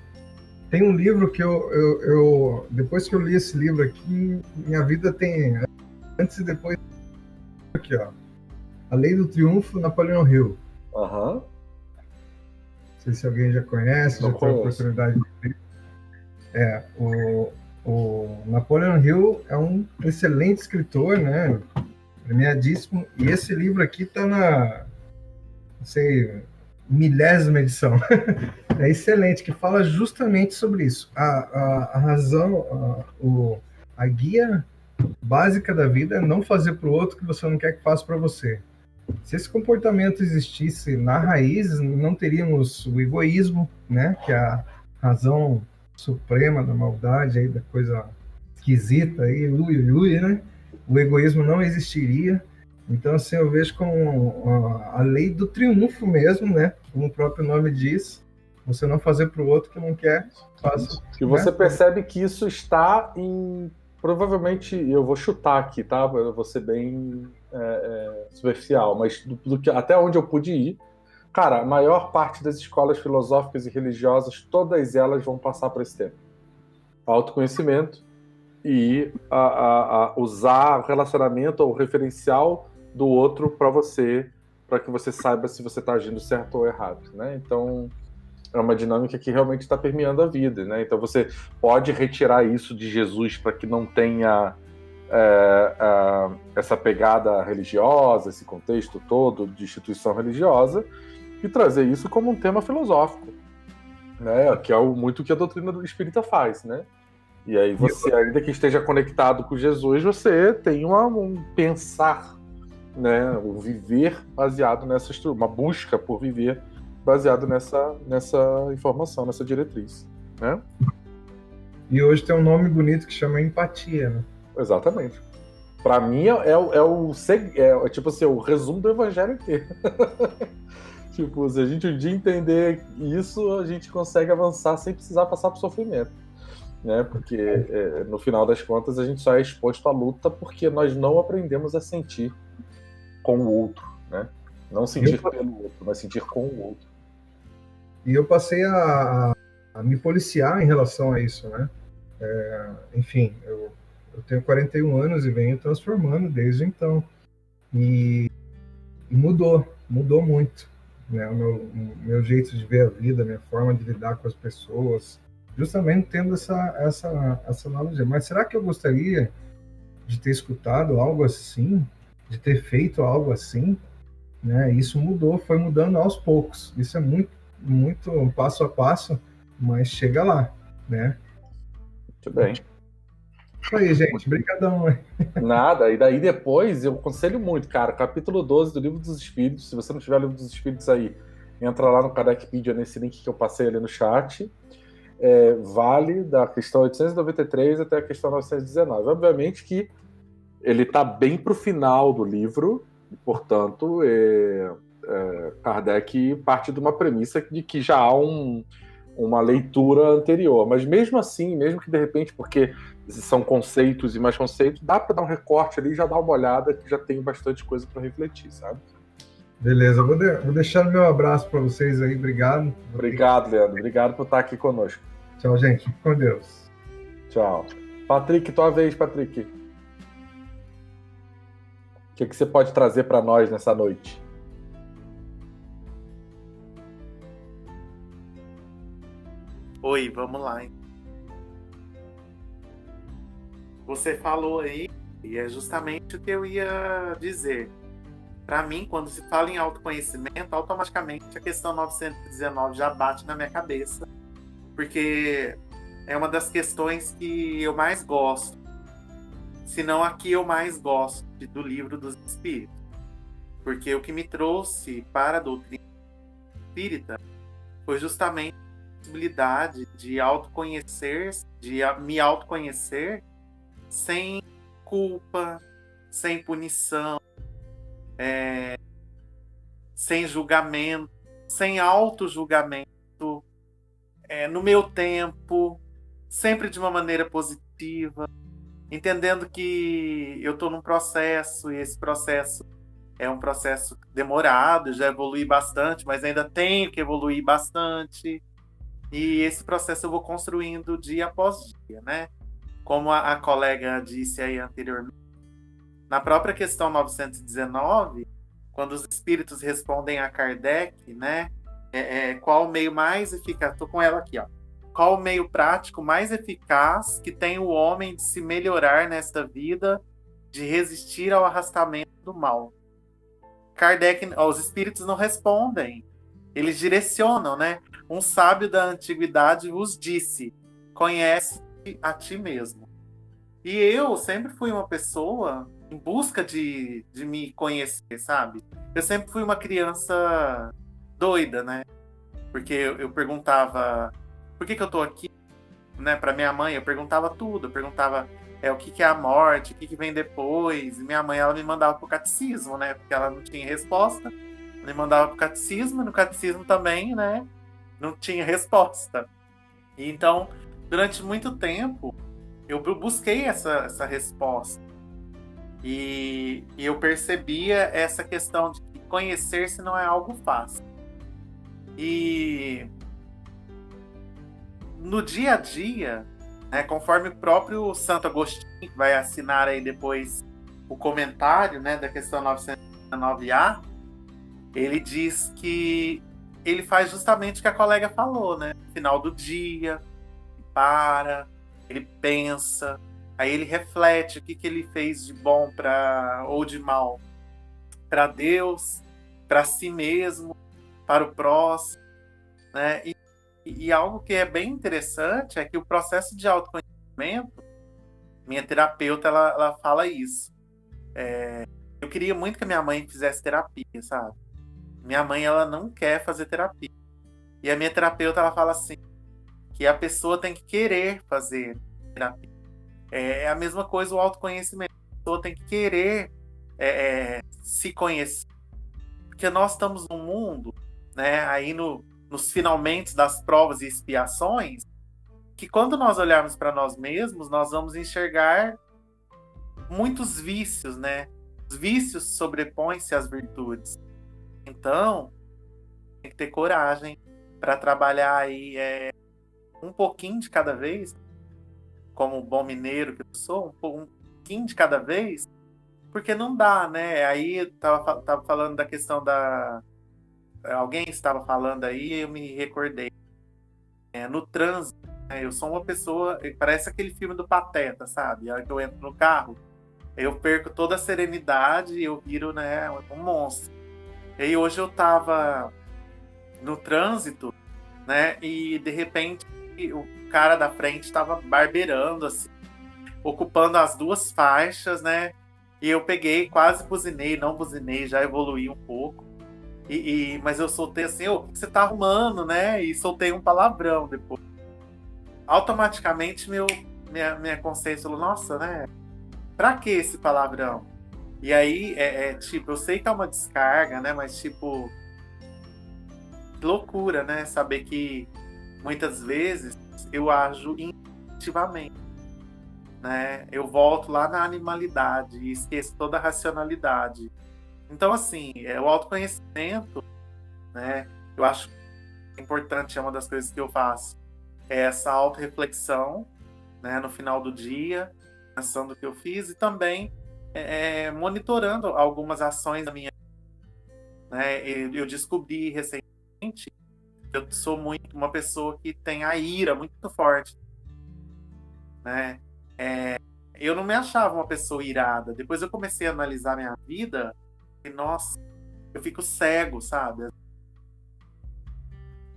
tem um livro que eu depois que eu li esse livro aqui, minha vida tem antes e depois. Aqui, ó. A Lei do Triunfo, Napoleão Hill. Aham. Não sei se alguém já conhece, já teve a oportunidade de ver. O Napoleão Hill é um excelente escritor, né? Premiadíssimo. E esse livro aqui está na, não sei, 1000ª edição. É excelente, que fala justamente sobre isso. A razão, a guia básica da vida é não fazer para o outro o que você não quer que faça para você. Se esse comportamento existisse na raiz, não teríamos o egoísmo, né? Que é a razão suprema da maldade, aí, da coisa esquisita, aí, né? O egoísmo não existiria. Então, assim, eu vejo como a lei do triunfo mesmo, né? Como o próprio nome diz, você não fazer para o outro que não quer, faça. E você percebe que isso está em... Provavelmente, eu vou chutar aqui, tá? Eu vou ser bem superficial, mas até onde eu pude ir, cara, a maior parte das escolas filosóficas e religiosas, todas elas vão passar por esse tema. Autoconhecimento e usar o relacionamento ou o referencial do outro para que você saiba se você está agindo certo ou errado, né? Então, é uma dinâmica que realmente está permeando a vida, né? Então você pode retirar isso de Jesus para que não tenha essa pegada religiosa, esse contexto todo de instituição religiosa, e trazer isso como um tema filosófico, né? Que é muito que a doutrina do espírita faz, né? E aí você, ainda que esteja conectado com Jesus, você tem um pensar, né? Um viver baseado uma busca por viver baseado nessa informação, nessa diretriz, né? E hoje tem um nome bonito que chama empatia, né? Exatamente. Para mim tipo assim, o resumo do evangelho inteiro. Tipo, se a gente um dia entender isso, a gente consegue avançar sem precisar passar por sofrimento. né? Porque no final das contas a gente só é exposto à luta porque nós não aprendemos a sentir com o outro, né? Não sentir pelo outro, mas sentir com o outro. E eu passei a me policiar em relação a isso, né? Enfim, eu tenho 41 anos e venho transformando desde então. E mudou muito, né? O meu jeito de ver a vida, a minha forma de lidar com as pessoas, justamente tendo essa analogia. Mas será que eu gostaria de ter escutado algo assim, de ter feito algo assim, né? Isso mudou, foi mudando aos poucos. Isso é muito passo a passo, mas chega lá, né? Muito bem. Isso aí, gente. Obrigadão. Nada. E daí depois, eu aconselho muito, cara, capítulo 12 do Livro dos Espíritos. Se você não tiver o Livro dos Espíritos aí, entra lá no Kardecpedia, nesse link que eu passei ali no chat. Vale da questão 893 até a questão 919. Obviamente que ele está bem para o final do livro, e, portanto, Kardec parte de uma premissa de que já há uma leitura anterior. Mas mesmo assim, mesmo que de repente, porque são conceitos e mais conceitos, dá para dar um recorte ali e já dar uma olhada, que já tem bastante coisa para refletir, sabe? Beleza, vou deixar o meu abraço para vocês aí, obrigado. Obrigado, Leandro, obrigado por estar aqui conosco. Tchau, gente, fique com Deus. Tchau. Patrick, tua vez, Patrick. O que você pode trazer para nós nessa noite? Oi, vamos lá, hein? Você falou aí, e é justamente o que eu ia dizer. Para mim, quando se fala em autoconhecimento, automaticamente a questão 919 já bate na minha cabeça, porque é uma das questões que eu mais gosto, se não a que eu mais gosto do Livro dos Espíritos. Porque o que me trouxe para a doutrina espírita foi justamente a possibilidade de autoconhecer, de me autoconhecer sem culpa, sem punição, sem julgamento, sem auto-julgamento, no meu tempo, sempre de uma maneira positiva, entendendo que eu estou num processo, e esse processo é um processo demorado, já evolui bastante, mas ainda tenho que evoluir bastante, e esse processo eu vou construindo dia após dia, né? Como a colega disse aí anteriormente, na própria questão 919, quando os espíritos respondem a Kardec, né? Qual o meio mais eficaz? Estou com ela aqui, ó. Qual o meio prático mais eficaz que tem o homem de se melhorar nesta vida, de resistir ao arrastamento do mal? Kardec, os espíritos não respondem, eles direcionam, né? Um sábio da antiguidade vos disse: conhece a ti mesmo. E eu sempre fui uma pessoa em busca de me conhecer, sabe? Eu sempre fui uma criança doida, né? Porque eu perguntava por que eu tô aqui, né? Para minha mãe, eu perguntava tudo. Eu perguntava o que é a morte, o que vem depois. E minha mãe, ela me mandava pro catecismo, né? Porque ela não tinha resposta. Me mandava pro catecismo, e no catecismo também, né? Não tinha resposta. E então, durante muito tempo, eu busquei essa resposta. E eu percebia essa questão de que conhecer-se não é algo fácil. E no dia a dia, né, conforme o próprio Santo Agostinho, que vai assinar aí depois o comentário, né, da questão 919A, ele diz que ele faz justamente o que a colega falou, né? No final do dia, ele pensa, aí ele reflete o que ele fez de bom ou de mal para Deus, para si mesmo, para o próximo, né? E algo que é bem interessante é que o processo de autoconhecimento, minha terapeuta, ela fala isso. Eu queria muito que a minha mãe fizesse terapia, sabe? Minha mãe, ela não quer fazer terapia. E a minha terapeuta, ela fala assim, que a pessoa tem que querer fazer terapia. É a mesma coisa o autoconhecimento. A pessoa tem que querer se conhecer. Porque nós estamos num mundo, né, aí nos finalmente das provas e expiações, que quando nós olharmos para nós mesmos, nós vamos enxergar muitos vícios, né? Os vícios sobrepõem-se às virtudes. Então, tem que ter coragem para trabalhar aí um pouquinho de cada vez, como bom mineiro que eu sou, um pouquinho de cada vez, porque não dá, né? Aí tava falando da questão da... Alguém estava falando aí e eu me recordei. No trânsito, né? Eu sou uma pessoa... Parece aquele filme do Pateta, sabe? A hora que eu entro no carro, eu perco toda a serenidade e eu viro, né, um monstro. E aí hoje eu tava no trânsito, né? E de repente o cara da frente estava barbeirando, assim, ocupando as duas faixas, né? E eu peguei, quase buzinei, não buzinei, já evoluí um pouco. Mas eu soltei assim, o que você tá arrumando, né? E soltei um palavrão depois. Automaticamente minha consciência falou, nossa, né? Pra que esse palavrão? E aí, tipo, eu sei que é uma descarga, né? Mas, tipo, que loucura, né? Saber que muitas vezes eu ajo instintivamente, né? Eu volto lá na animalidade e esqueço toda a racionalidade. Então, assim, o autoconhecimento, né? Eu acho importante, é uma das coisas que eu faço. É essa autorreflexão, né? No final do dia, pensando o que eu fiz e também monitorando algumas ações da minha vida, né? Eu descobri recentemente que eu sou muito uma pessoa que tem a ira muito forte, né? Eu não me achava uma pessoa irada. Depois eu comecei a analisar minha vida e, nossa, eu fico cego, sabe?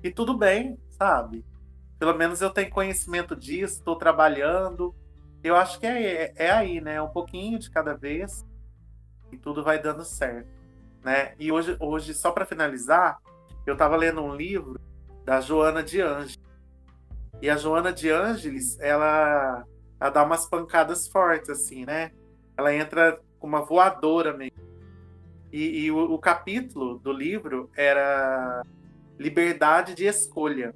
E tudo bem, sabe? Pelo menos eu tenho conhecimento disso, estou trabalhando. Eu acho que é aí, né? Um pouquinho de cada vez e tudo vai dando certo, né? E hoje só para finalizar, eu estava lendo um livro da Joana de Ângeles. E a Joana de Ângeles, ela dá umas pancadas fortes, assim, né? Ela entra com uma voadora mesmo. E o capítulo do livro era liberdade de escolha,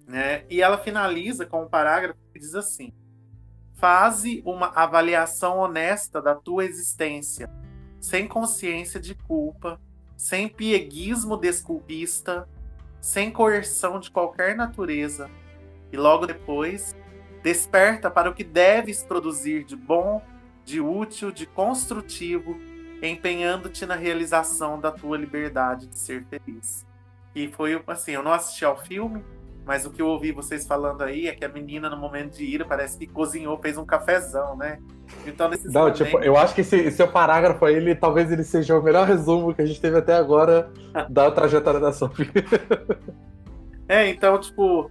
né? E ela finaliza com um parágrafo que diz assim: faze uma avaliação honesta da tua existência, sem consciência de culpa, sem pieguismo desculpista, sem coerção de qualquer natureza, e logo depois desperta para o que deves produzir de bom, de útil, de construtivo, empenhando-te na realização da tua liberdade de ser feliz. E foi assim, eu não assisti ao filme, mas o que eu ouvi vocês falando aí é que a menina, no momento de ira, parece que cozinhou, fez um cafezão, né? Então, nesses momentos... tipo, eu acho que esse seu parágrafo aí, talvez ele seja o melhor resumo que a gente teve até agora da trajetória da Sophie. Então, tipo,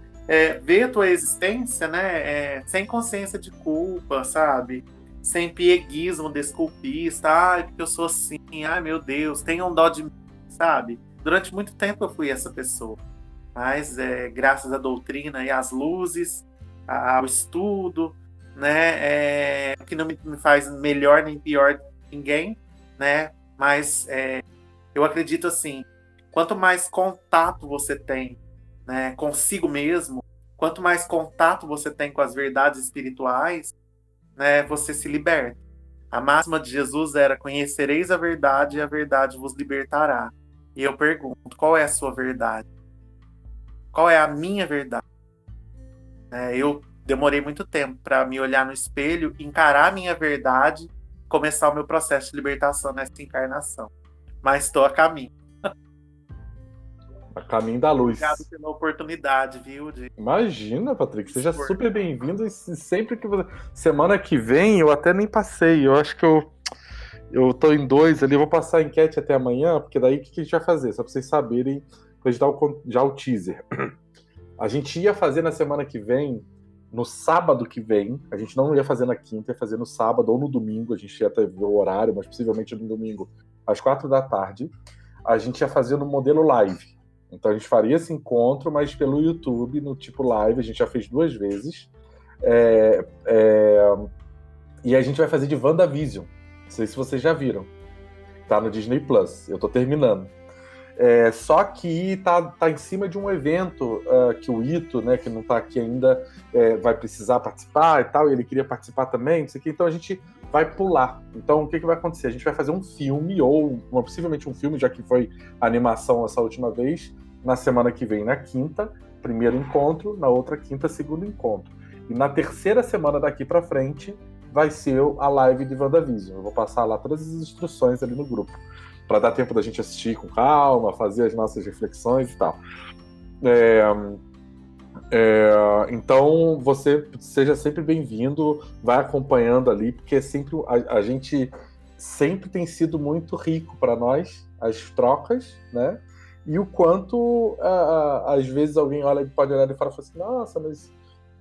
ver a tua existência, né? Sem consciência de culpa, sabe? Sem pieguismo desculpista. Ai, porque eu sou assim. Ai, meu Deus, tenham dó de mim, sabe? Durante muito tempo eu fui essa pessoa. Mas graças à doutrina e às luzes, ao estudo, né, que não me faz melhor nem pior de ninguém, né, mas eu acredito assim, quanto mais contato você tem, né, consigo mesmo, quanto mais contato você tem com as verdades espirituais, né, você se liberta. A máxima de Jesus era: conhecereis a verdade e a verdade vos libertará. E eu pergunto, qual é a sua verdade? Qual é a minha verdade? Eu demorei muito tempo para me olhar no espelho, encarar a minha verdade, começar o meu processo de libertação nessa encarnação. Mas estou a caminho. A caminho da luz. Obrigado pela oportunidade, viu? Imagina, Patrick, seja super bem-vindo. E sempre que você... Semana que vem, eu até nem passei. Eu acho que eu tô em 2 ali. Eu vou passar a enquete até amanhã, porque daí o que a gente vai fazer? Só para vocês saberem, pra gente dar já o teaser. A gente ia fazer na semana que vem, no sábado que vem. A gente não ia fazer na quinta, ia fazer no sábado ou no domingo. A gente ia até ver o horário, mas possivelmente no domingo, às 4 da tarde. A gente ia fazer no modelo live. Então a gente faria esse encontro, mas pelo YouTube, no tipo live. A gente já fez 2 vezes. E a gente vai fazer de WandaVision. Não sei se vocês já viram. Tá no Disney Plus. Eu tô terminando. Só que tá em cima de um evento que o Ito, né, que não está aqui ainda, vai precisar participar e tal, e ele queria participar também, isso aqui, então a gente vai pular. Então o que vai acontecer? A gente vai fazer um filme, ou possivelmente um filme, já que foi animação essa última vez, na semana que vem, na quinta, primeiro encontro, na outra quinta, segundo encontro. E na terceira semana daqui para frente vai ser a live de WandaVision. Eu vou passar lá todas as instruções ali no grupo, para dar tempo da gente assistir com calma, fazer as nossas reflexões e tal. Então, você seja sempre bem-vindo, vai acompanhando ali, porque sempre a gente sempre tem sido muito rico para nós, as trocas, né? E o quanto, às vezes, alguém pode olhar e falar assim, nossa, mas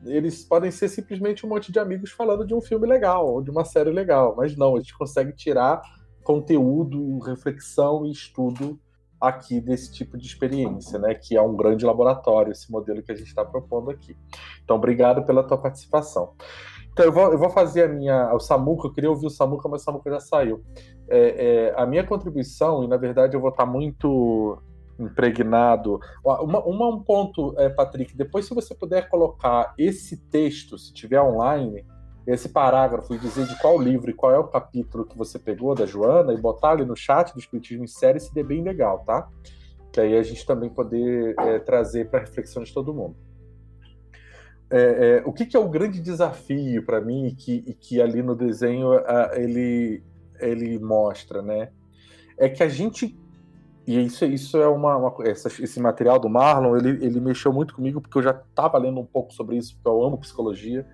eles podem ser simplesmente um monte de amigos falando de um filme legal, ou de uma série legal, mas não, a gente consegue tirar conteúdo, reflexão e estudo aqui desse tipo de experiência, né? Que é um grande laboratório, esse modelo que a gente está propondo aqui. Então, obrigado pela tua participação. Então, eu vou fazer o Samuca, eu queria ouvir o Samuca, mas o Samuca já saiu. A minha contribuição, e na verdade eu vou estar muito impregnado. Um ponto, Patrick, depois se você puder colocar esse texto, se tiver online, esse parágrafo e dizer de qual livro e qual é o capítulo que você pegou da Joana e botar ali no chat do Espiritismo em Série, seria bem legal, tá? Que aí a gente também poder trazer para a reflexão de todo mundo. O que é o grande desafio para mim e que ali no desenho ele mostra, né? É que a gente... E isso é esse material do Marlon, ele mexeu muito comigo, porque eu já estava lendo um pouco sobre isso, porque eu amo psicologia.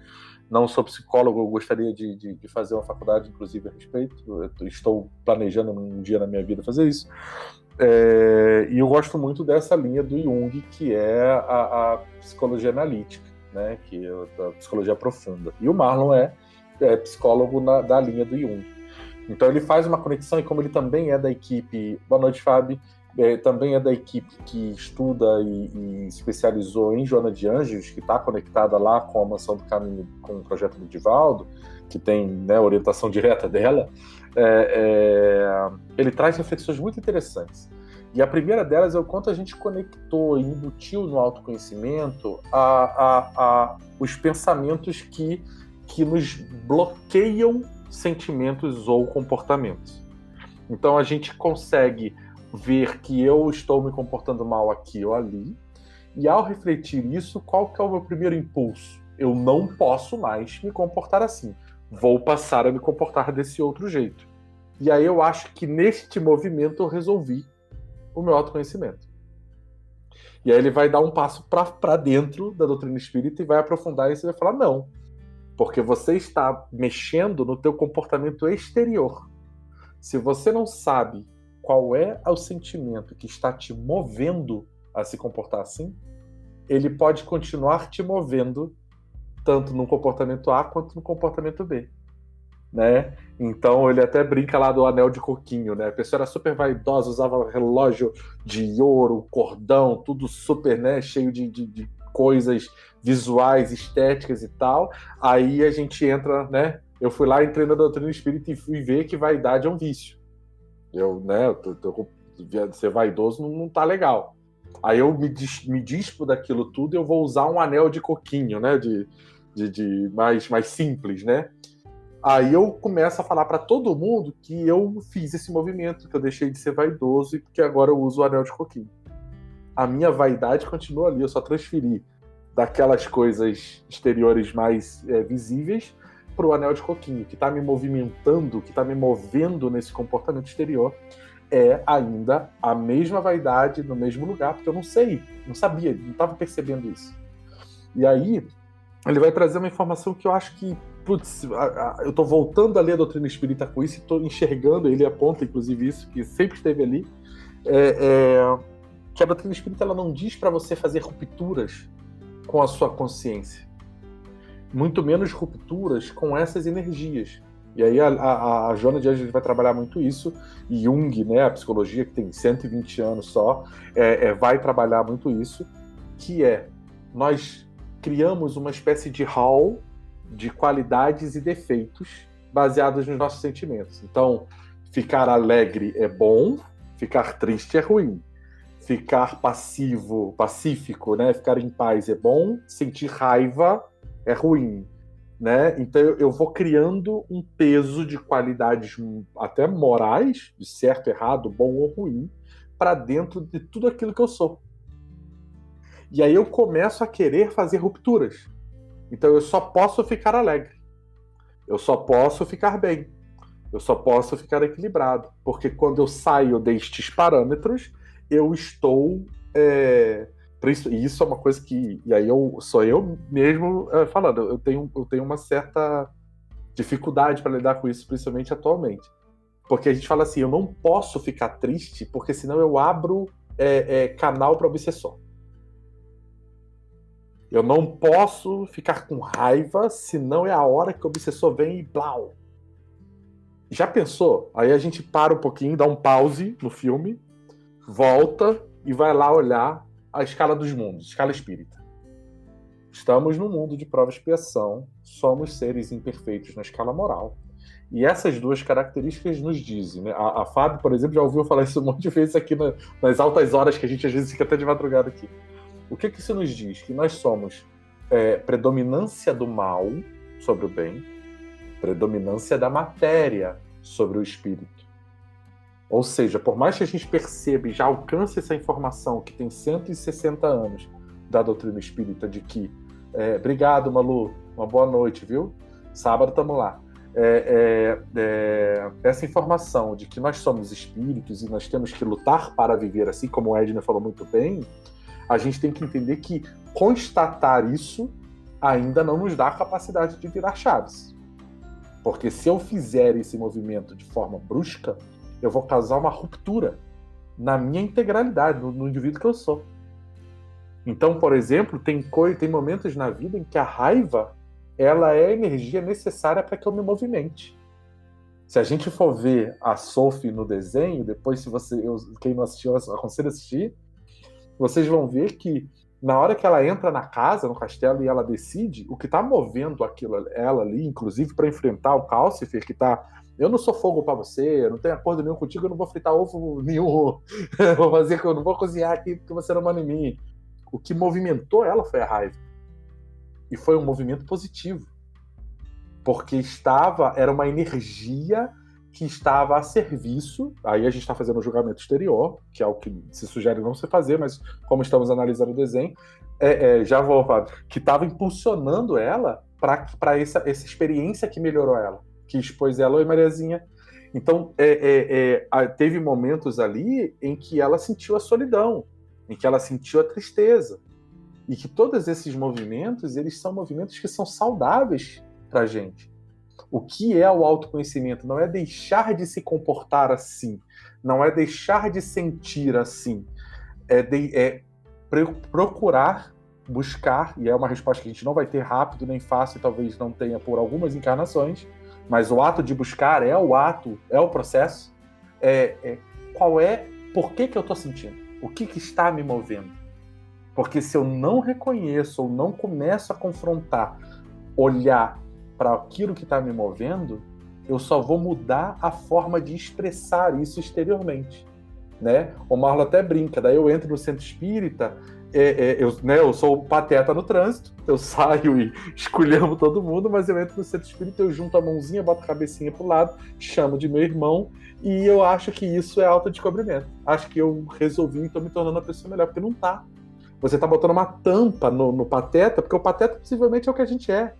Não sou psicólogo, eu gostaria de fazer uma faculdade, inclusive, a respeito. Eu estou planejando um dia na minha vida fazer isso. E eu gosto muito dessa linha do Jung, que é a psicologia analítica, né? Que é a psicologia profunda. E o Marlon é psicólogo da linha do Jung. Então ele faz uma conexão, e como ele também é da equipe... Boa noite, Fábio. Também é da equipe que estuda e especializou em Joana de Ângeles, que está conectada lá com a Mansão do Caminho, com o projeto do Divaldo, que tem, né, orientação direta dela. Ele traz reflexões muito interessantes. E a primeira delas é o quanto a gente conectou e embutiu no autoconhecimento os pensamentos que nos bloqueiam sentimentos ou comportamentos. Então a gente consegue ver que eu estou me comportando mal aqui ou ali, e ao refletir isso, qual que é o meu primeiro impulso? Eu não posso mais me comportar assim. Vou passar a me comportar desse outro jeito. E aí eu acho que neste movimento eu resolvi o meu autoconhecimento. E aí ele vai dar um passo para dentro da doutrina espírita e vai aprofundar isso e vai falar, não, porque você está mexendo no teu comportamento exterior. Se você não sabe qual é o sentimento que está te movendo a se comportar assim, ele pode continuar te movendo tanto no comportamento A quanto no comportamento B, né? Então ele até brinca lá do anel de coquinho, né? A pessoa era super vaidosa, usava relógio de ouro, cordão, tudo super, né? Cheio de coisas visuais, estéticas e tal. Aí a gente entra, né? Eu fui lá, entrei na doutrina espírita e fui ver que vaidade é um vício. Ser vaidoso não tá legal. Aí eu me dispo daquilo tudo e eu vou usar um anel de coquinho, né? De mais simples, né? Aí eu começo a falar para todo mundo que eu fiz esse movimento, que eu deixei de ser vaidoso e que agora eu uso o anel de coquinho. A minha vaidade continua ali, eu só transferi daquelas coisas exteriores mais visíveis para o anel de coquinho, que está me movimentando, que está me movendo nesse comportamento exterior, é ainda a mesma vaidade no mesmo lugar, porque eu não sabia, não estava percebendo isso. E aí ele vai trazer uma informação que eu acho que, putz, eu estou voltando a ler a doutrina espírita com isso e estou enxergando, ele aponta inclusive isso, que sempre esteve ali, que a doutrina espírita ela não diz para você fazer rupturas com a sua consciência, muito menos rupturas com essas energias. E aí a Joana de Ângeles vai trabalhar muito isso, e Jung, né, a psicologia que tem 120 anos só, vai trabalhar muito isso, que nós criamos uma espécie de hall de qualidades e defeitos baseados nos nossos sentimentos. Então, ficar alegre é bom, ficar triste é ruim. ficar pacífico, né? Ficar em paz é bom, sentir raiva é ruim, né? Então eu vou criando um peso de qualidades até morais, de certo, errado, bom ou ruim, para dentro de tudo aquilo que eu sou. E aí eu começo a querer fazer rupturas. Então eu só posso ficar alegre. Eu só posso ficar bem. Eu só posso ficar equilibrado. Porque quando eu saio destes parâmetros, eu estou... E isso é uma coisa que... E aí sou eu mesmo falando. Eu tenho uma certa dificuldade para lidar com isso, principalmente atualmente. Porque a gente fala assim, eu não posso ficar triste, porque senão eu abro canal para obsessor. Eu não posso ficar com raiva, senão é a hora que o obsessor vem e blau. Já pensou? Aí a gente para um pouquinho, dá um pause no filme, volta e vai lá olhar a escala dos mundos, escala espírita. Estamos num mundo de prova e expiação, somos seres imperfeitos na escala moral. E essas duas características nos dizem, né? A Fábio, por exemplo, já ouviu falar isso um monte de vezes aqui nas altas horas que a gente às vezes fica até de madrugada aqui. O que isso nos diz? Que nós somos predominância do mal sobre o bem, predominância da matéria sobre o espírito. Ou seja, por mais que a gente perceba e já alcance essa informação que tem 160 anos da doutrina espírita de que obrigado, Malu, uma boa noite, viu? Sábado estamos lá. Essa informação de que nós somos espíritos e nós temos que lutar para viver assim, como o Edna falou muito bem, a gente tem que entender que constatar isso ainda não nos dá a capacidade de virar chaves. Porque se eu fizer esse movimento de forma brusca, eu vou causar uma ruptura na minha integralidade, no indivíduo que eu sou. Então, por exemplo, tem momentos na vida em que a raiva ela é a energia necessária para que eu me movimente. Se a gente for ver a Sophie no desenho, depois quem não assistiu, eu aconselho a assistir, vocês vão ver que na hora que ela entra na casa, no castelo, e ela decide, o que está movendo ela ali, inclusive para enfrentar o Calcifer, que está... Eu não sou fogo para você, eu não tenho acordo nenhum contigo, eu não vou fritar ovo nenhum, eu não vou cozinhar aqui porque você não manda em mim. O que movimentou ela foi a raiva. E foi um movimento positivo. Porque era uma energia que estava a serviço, aí a gente está fazendo o julgamento exterior, que é o que se sugere não se fazer, mas como estamos analisando o desenho, já vou falar, que estava impulsionando ela para essa experiência que melhorou ela, que expôs ela e Mariazinha. Então, teve momentos ali em que ela sentiu a solidão, em que ela sentiu a tristeza, e que todos esses movimentos, eles são movimentos que são saudáveis para a gente. O que é o autoconhecimento? Não é deixar de se comportar assim, não é deixar de sentir assim, procurar, buscar, e é uma resposta que a gente não vai ter rápido nem fácil, talvez não tenha por algumas encarnações, mas o ato de buscar é o processo. Por que eu estou sentindo? O que está me movendo? Porque se eu não reconheço ou não começo a confrontar, olhar para aquilo que está me movendo, eu só vou mudar a forma de expressar isso exteriormente, né? O Marlon até brinca, daí eu entro no centro espírita, eu sou o pateta no trânsito, eu saio e esculhambo todo mundo, mas eu entro no centro espírita, eu junto a mãozinha, boto a cabecinha pro lado, chamo de meu irmão, e eu acho que isso é autodescobrimento. Acho que eu resolvi e estou me tornando uma pessoa melhor, porque não tá. Você tá botando uma tampa no pateta, porque o pateta possivelmente é o que a gente é.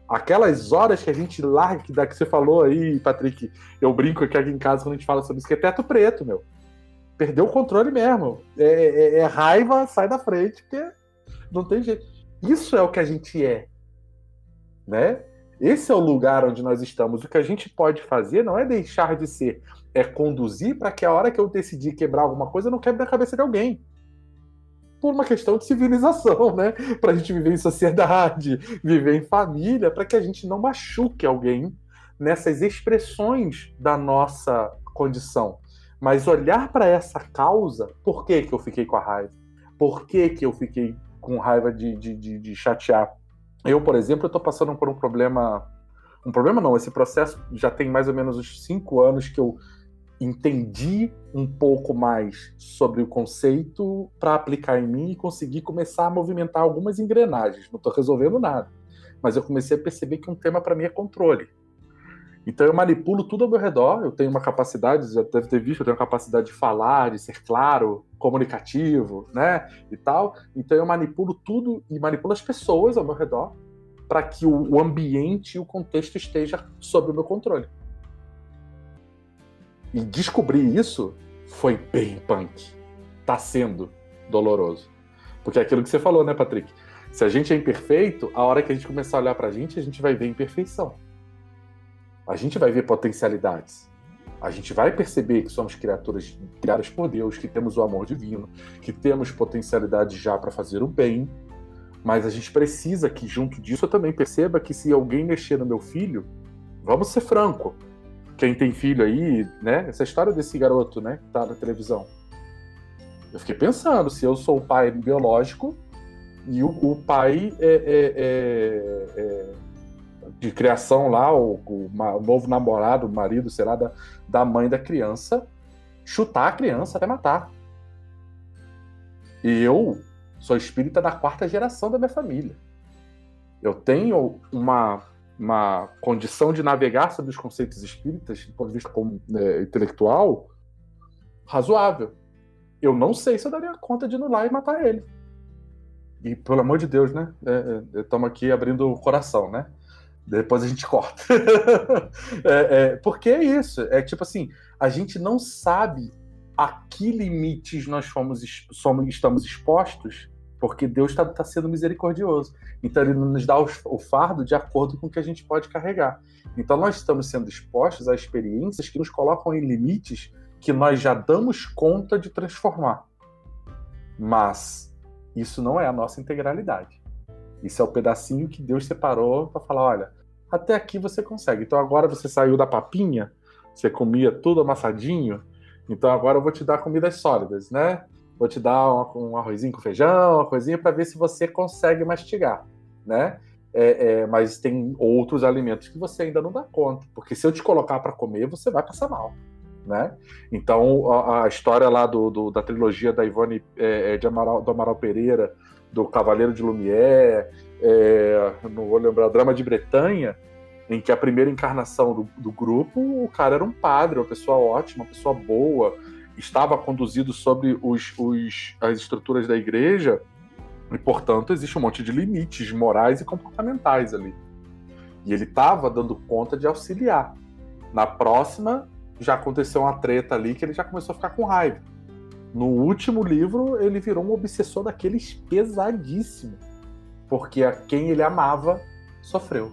Aquelas horas que a gente larga, que você falou aí, Patrick, eu brinco aqui em casa quando a gente fala sobre isso, que é teto preto, meu. Perdeu o controle mesmo. Raiva, sai da frente, porque não tem jeito. Isso é o que a gente é, né? Esse é o lugar onde nós estamos. O que a gente pode fazer não é deixar de ser, é conduzir para que a hora que eu decidir quebrar alguma coisa, eu não quebre a cabeça de alguém. Por uma questão de civilização, né? Para a gente viver em sociedade, viver em família, para que a gente não machuque alguém nessas expressões da nossa condição. Mas olhar para essa causa, por que eu fiquei com a raiva? Por que eu fiquei com raiva de chatear? Eu, por exemplo, estou passando por um problema não, esse processo já tem mais ou menos uns 5 anos que eu entendi um pouco mais sobre o conceito para aplicar em mim e consegui começar a movimentar algumas engrenagens. Não estou resolvendo nada, mas eu comecei a perceber que um tema para mim é controle. Então eu manipulo tudo ao meu redor, eu tenho uma capacidade, já deve ter visto, eu tenho uma capacidade de falar, de ser claro, comunicativo, né, e tal. Então eu manipulo tudo e manipulo as pessoas ao meu redor para que o ambiente e o contexto esteja sob o meu controle. E descobrir isso foi bem punk. Tá sendo doloroso. Porque é aquilo que você falou, né, Patrick? Se a gente é imperfeito, a hora que a gente começar a olhar pra gente, a gente vai ver imperfeição. A gente vai ver potencialidades. A gente vai perceber que somos criaturas criadas por Deus, que temos o amor divino, que temos potencialidade já para fazer o bem, mas a gente precisa que, junto disso, eu também perceba que se alguém mexer no meu filho, vamos ser franco, quem tem filho aí, né? Essa história desse garoto, né, que tá na televisão. Eu fiquei pensando, se eu sou o pai biológico e o pai de criação lá, o novo namorado, o marido, sei lá, da mãe da criança, chutar a criança até matar. E eu sou espírita da 4ª geração da minha família. Eu tenho uma condição de navegar sobre os conceitos espíritas, do ponto de vista intelectual, razoável. Eu não sei se eu daria conta de ir lá e matar ele. E, pelo amor de Deus, né? Estamos aqui abrindo o coração, né? Depois a gente corta. Porque é isso. É tipo assim, a gente não sabe a que limites nós estamos expostos, porque Deus está sendo misericordioso. Então ele nos dá o fardo de acordo com o que a gente pode carregar. Então nós estamos sendo expostos a experiências que nos colocam em limites que nós já damos conta de transformar. Mas isso não é a nossa integralidade. Isso é o pedacinho que Deus separou para falar, olha, até aqui você consegue. Então agora você saiu da papinha, você comia tudo amassadinho, então agora eu vou te dar comidas sólidas, né? Vou te dar um arrozinho com feijão, uma coisinha para ver se você consegue mastigar, né? Mas tem outros alimentos que você ainda não dá conta, porque se eu te colocar para comer, você vai passar mal, né? Então a história lá da trilogia da Ivone do Amaral Pereira, do Cavaleiro de Lumière, não vou lembrar, Drama de Bretanha, em que a primeira encarnação do grupo, o cara era um padre, uma pessoa ótima, uma pessoa boa, estava conduzido sobre as estruturas da igreja, e, portanto, existe um monte de limites morais e comportamentais ali. E ele estava dando conta de auxiliar. Na próxima, já aconteceu uma treta ali que ele já começou a ficar com raiva. No último livro, ele virou um obsessor daqueles pesadíssimo, porque a quem ele amava sofreu.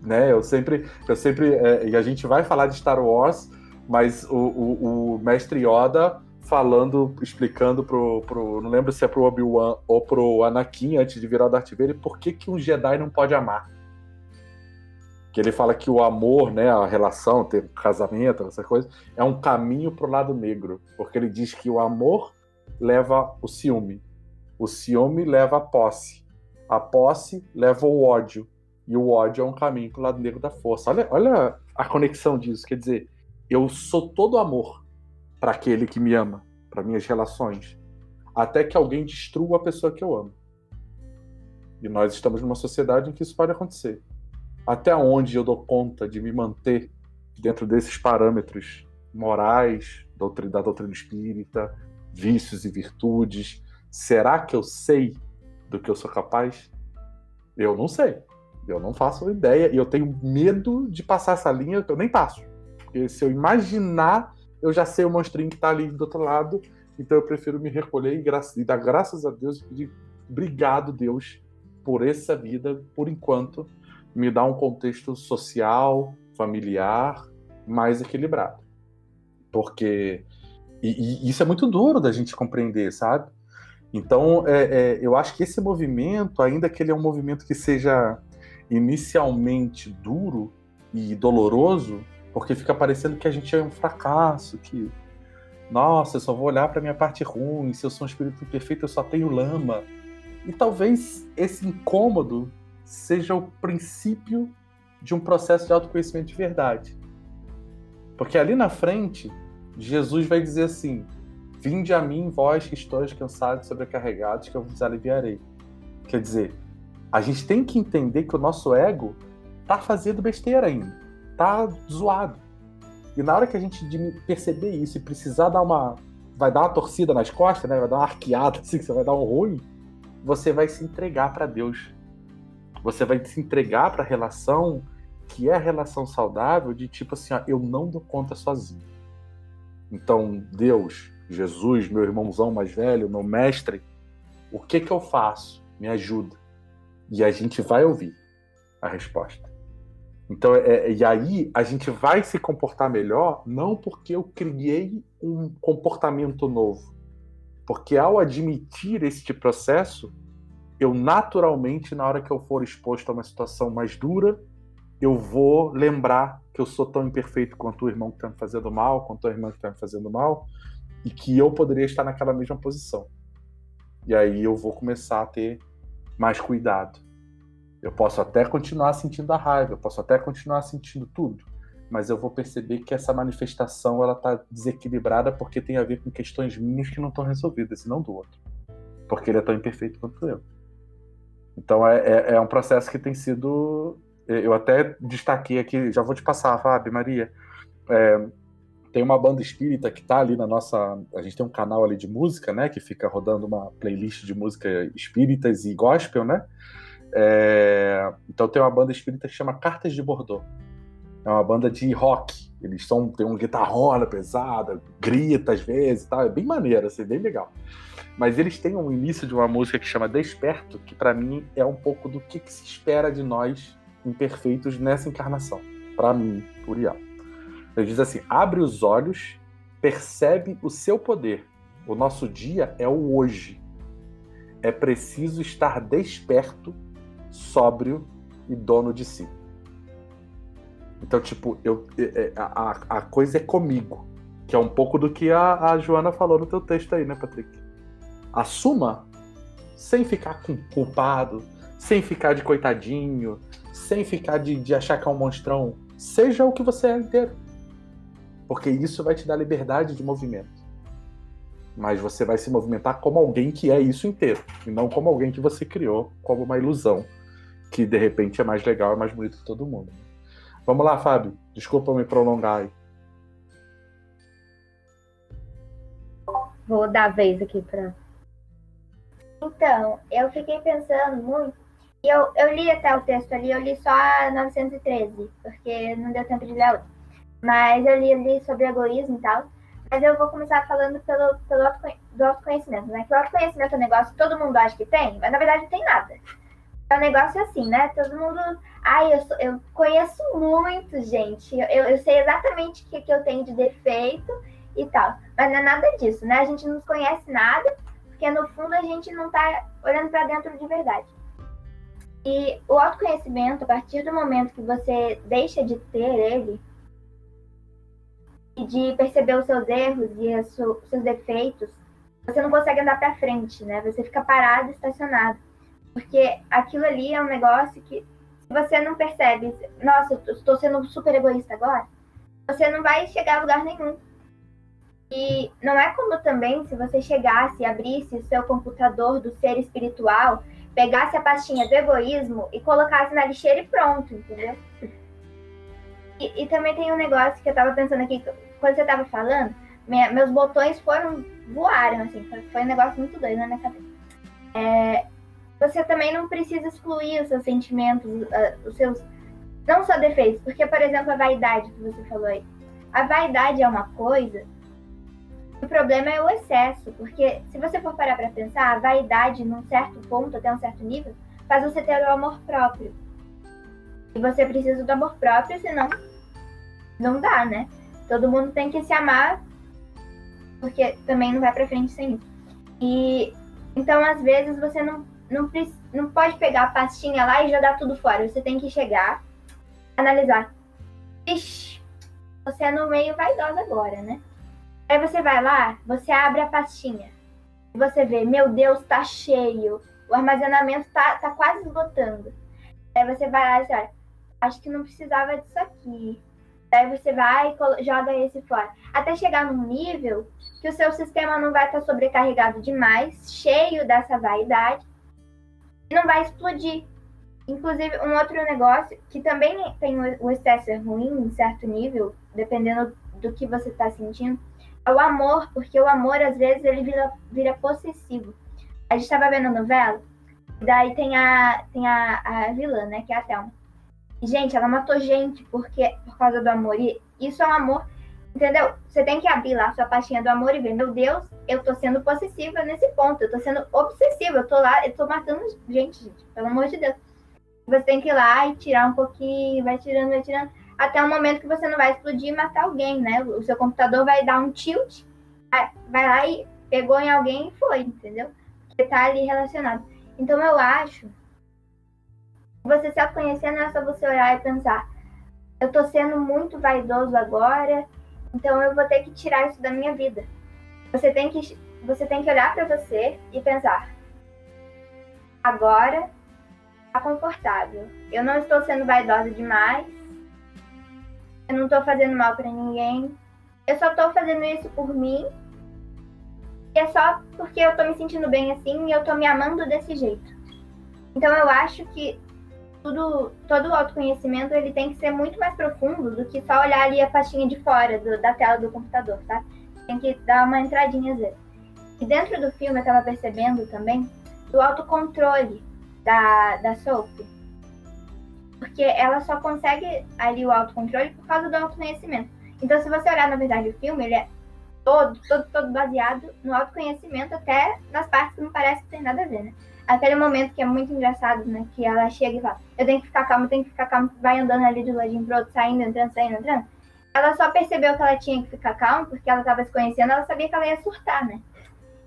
Né? Eu sempre e a gente vai falar de Star Wars, mas o mestre Yoda explicando não lembro se é pro Obi-Wan ou pro Anakin, antes de virar o Darth Vader, por que um Jedi não pode amar. Que ele fala que o amor, né, a relação, ter casamento, essa coisa, é um caminho pro lado negro, porque ele diz que o amor leva o ciúme leva a posse leva o ódio, e o ódio é um caminho pro lado negro da força. Olha a conexão disso, quer dizer, eu sou todo amor para aquele que me ama, para minhas relações, até que alguém destrua a pessoa que eu amo. E nós estamos numa sociedade em que isso pode acontecer. Até onde eu dou conta de me manter dentro desses parâmetros morais, da doutrina espírita, vícios e virtudes? Será que eu sei do que eu sou capaz? Eu não sei. Eu não faço ideia. E eu tenho medo de passar essa linha que eu nem passo. Porque se eu imaginar, eu já sei o monstrinho que está ali do outro lado. Então eu prefiro me recolher e dar graças a Deus e pedir obrigado, Deus, por essa vida, por enquanto, me dá um contexto social, familiar, mais equilibrado. Porque e isso é muito duro da gente compreender, sabe? Então, eu acho que esse movimento, ainda que ele é um movimento que seja inicialmente duro e doloroso, porque fica parecendo que a gente é um fracasso, que, nossa, eu só vou olhar para minha parte ruim, se eu sou um espírito imperfeito, eu só tenho lama. E talvez esse incômodo seja o princípio de um processo de autoconhecimento de verdade. Porque ali na frente, Jesus vai dizer assim: vinde a mim, vós que estáis cansados e sobrecarregados, que eu vos aliviarei. Quer dizer, a gente tem que entender que o nosso ego tá fazendo besteira ainda, tá zoado. E na hora que a gente perceber isso e precisar vai dar uma torcida nas costas, né? Vai dar uma arqueada, assim, que você vai dar um ruim, você vai se entregar para Deus. Você vai se entregar para a relação que é a relação saudável de tipo assim, ó, eu não dou conta sozinho. Então, Deus, Jesus, meu irmãozão mais velho, meu mestre, o que eu faço? Me ajuda. E a gente vai ouvir a resposta. Então, e aí a gente vai se comportar melhor, não porque eu criei um comportamento novo. Porque ao admitir este processo, eu naturalmente, na hora que eu for exposto a uma situação mais dura, eu vou lembrar que eu sou tão imperfeito quanto o irmão que está me fazendo mal, quanto a irmã que está me fazendo mal, e que eu poderia estar naquela mesma posição. E aí eu vou começar a ter mais cuidado. Eu posso até continuar sentindo a raiva, eu posso até continuar sentindo tudo, mas eu vou perceber que essa manifestação ela está desequilibrada porque tem a ver com questões minhas que não estão resolvidas, e não do outro. Porque ele é tão imperfeito quanto eu. Então é um processo que tem sido... Eu até destaquei aqui, já vou te passar, Fábio, Maria. Tem uma banda espírita que está ali na nossa... A gente tem um canal ali de música, né? Que fica rodando uma playlist de música espíritas e gospel, né? Então tem uma banda espírita que chama Cartas de Bordeaux. É uma banda de rock. Eles têm uma guitarrona pesada, grita às vezes e tal. É bem maneiro, assim, bem legal. Mas eles têm um início de uma música que chama Desperto, que para mim é um pouco do que se espera de nós imperfeitos nessa encarnação. Para mim, Uriel. Ele diz assim: abre os olhos, percebe o seu poder. O nosso dia é o hoje. É preciso estar desperto, sóbrio e dono de si. Então, tipo, a coisa é comigo. Que é um pouco do que a Joana falou no teu texto aí, né, Patrick? Assuma sem ficar culpado, sem ficar de coitadinho, sem ficar de achar que é um monstrão. Seja o que você é inteiro. Porque isso vai te dar liberdade de movimento. Mas você vai se movimentar como alguém que é isso inteiro. E não como alguém que você criou como uma ilusão. Que de repente é mais legal, é mais bonito que todo mundo. Vamos lá, Fábio. Desculpa me prolongar aí. Vou dar a vez aqui pra... Então, eu fiquei pensando muito. E eu li até o texto ali, eu li só a 913, porque não deu tempo de ler outro. Mas eu li ali sobre egoísmo e tal. Mas eu vou começar falando do autoconhecimento, né? Que o autoconhecimento é um negócio que todo mundo acha que tem, mas na verdade não tem nada. É um negócio assim, né? Todo mundo... eu conheço muito, gente. Eu sei exatamente o que eu tenho de defeito e tal. Mas não é nada disso, né? A gente não conhece nada, porque no fundo a gente não tá olhando pra dentro de verdade. E o autoconhecimento, a partir do momento que você deixa de ter ele, e de perceber os seus erros e os seus defeitos, você não consegue andar pra frente, né? Você fica parado, estacionado. Porque aquilo ali é um negócio que, se você não percebe, nossa, eu estou sendo super egoísta agora, você não vai chegar a lugar nenhum. E não é como também se você chegasse, abrisse o seu computador do ser espiritual, pegasse a pastinha do egoísmo e colocasse na lixeira e pronto, entendeu? E também tem um negócio que eu tava pensando aqui, quando você tava falando, meus botões voaram, assim, foi um negócio muito doido na minha cabeça. Você também não precisa excluir os seus sentimentos, os seus, não só defeitos, porque, por exemplo, a vaidade que você falou aí. A vaidade é uma coisa, o problema é o excesso, porque se você for parar pra pensar, a vaidade, num certo ponto, até um certo nível, faz você ter o amor próprio. E você precisa do amor próprio, senão não dá, né? Todo mundo tem que se amar, porque também não vai pra frente sem isso. E então, às vezes, você não pode pegar a pastinha lá e jogar tudo fora. Você tem que chegar, analisar. Ixi, você é no meio vaidosa agora, né? Aí você vai lá, você abre a pastinha. E você vê, meu Deus, tá cheio. O armazenamento tá quase esgotando. Aí você vai lá e diz, acho que não precisava disso aqui. Daí você vai e joga esse fora. Até chegar num nível que o seu sistema não vai estar sobrecarregado demais, cheio dessa vaidade, e não vai explodir. Inclusive, um outro negócio que também tem o excesso ruim em certo nível, dependendo do que você está sentindo, é o amor, porque o amor, às vezes, ele vira possessivo. A gente estava vendo a novela, e daí tem a vilã, né, que é a Thelma. E, gente, ela matou gente por causa do amor. E isso é um amor, entendeu? Você tem que abrir lá a sua pastinha do amor e ver, meu Deus, eu tô sendo possessiva nesse ponto, eu tô sendo obsessiva, eu tô lá, eu tô matando gente, pelo amor de Deus. Você tem que ir lá e tirar um pouquinho, vai tirando, até o momento que você não vai explodir e matar alguém, né? O seu computador vai dar um tilt, vai lá e pegou em alguém e foi, entendeu? Porque tá ali relacionado. Então eu acho que você se autoconhecer não é só você olhar e pensar, eu tô sendo muito vaidoso agora, então eu vou ter que tirar isso da minha vida. Você tem que olhar pra você e pensar, agora tá confortável. Eu não estou sendo vaidosa demais. Eu não tô fazendo mal pra ninguém. Eu só tô fazendo isso por mim. E é só porque eu tô me sentindo bem assim e eu tô me amando desse jeito. Então eu acho que todo o autoconhecimento ele tem que ser muito mais profundo do que só olhar ali a pastinha de fora da tela do computador, tá? Tem que dar uma entradinha às vezes. E dentro do filme eu tava percebendo também do autocontrole da Sophie. Porque ela só consegue ali o autocontrole por causa do autoconhecimento. Então, se você olhar, na verdade, o filme, ele é todo baseado no autoconhecimento, até nas partes que não parece que tem nada a ver, né? Aquele momento que é muito engraçado, né? Que ela chega e fala, eu tenho que ficar calma, vai andando ali de ladinho pro outro, saindo, entrando. Ela só percebeu que ela tinha que ficar calma, porque ela estava se conhecendo, ela sabia que ela ia surtar, né?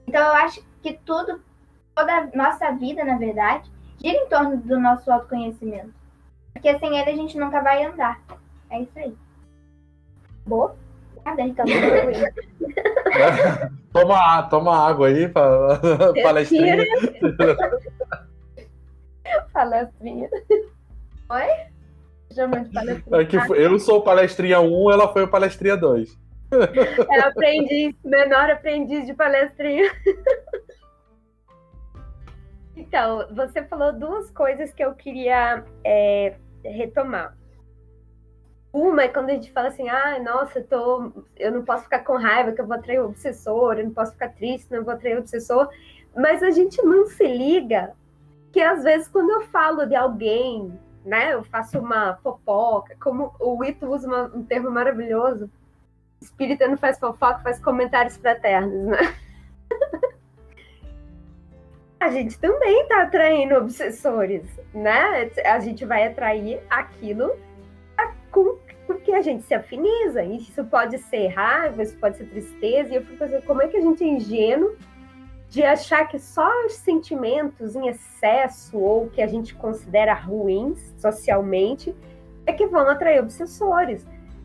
Então, eu acho que toda a nossa vida, na verdade, gira em torno do nosso autoconhecimento. Porque sem ele a gente nunca vai andar. É isso aí. Boa? Então. Toma água aí, palestrinha. Palestrinha. Oi? Chamando de palestrinha. É que eu sou palestrinha 1, ela foi o palestrinha 2. É menor aprendiz de palestrinha. Então, você falou duas coisas que eu queria retomar. Uma é quando a gente fala assim, nossa, eu não posso ficar com raiva que eu vou atrair o obsessor, eu não posso ficar triste, não vou atrair o obsessor. Mas a gente não se liga que às vezes quando eu falo de alguém, né, eu faço uma fofoca, como o Ito usa um termo maravilhoso, espírita não faz fofoca, faz comentários fraternos, né? A gente também está atraindo obsessores, né? A gente vai atrair aquilo com que a gente se afiniza. Isso pode ser raiva, isso pode ser tristeza. E eu fico pensando, como é que a gente é ingênuo de achar que só os sentimentos em excesso ou que a gente considera ruins socialmente é que vão atrair obsessores,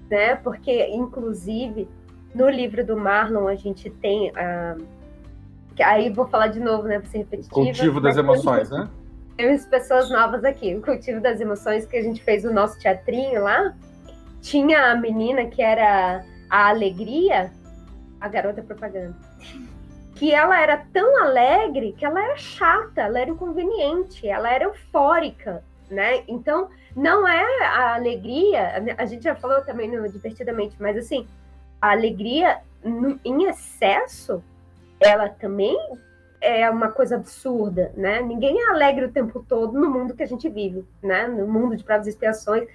né? Porque, inclusive, no livro do Marlon a gente tem aí vou falar de novo, né, pra ser repetitiva. Cultivo das emoções, né? Temos pessoas novas aqui. O Cultivo das Emoções, que a gente fez o nosso teatrinho lá, tinha a menina que era a Alegria, a garota propaganda, que ela era tão alegre que ela era chata, ela era inconveniente, ela era eufórica, né? Então, não é a alegria, a gente já falou também no Divertidamente, mas assim, a alegria em excesso, ela também é uma coisa absurda, né? Ninguém é alegre o tempo todo no mundo que a gente vive, né? No mundo de provas e expiações.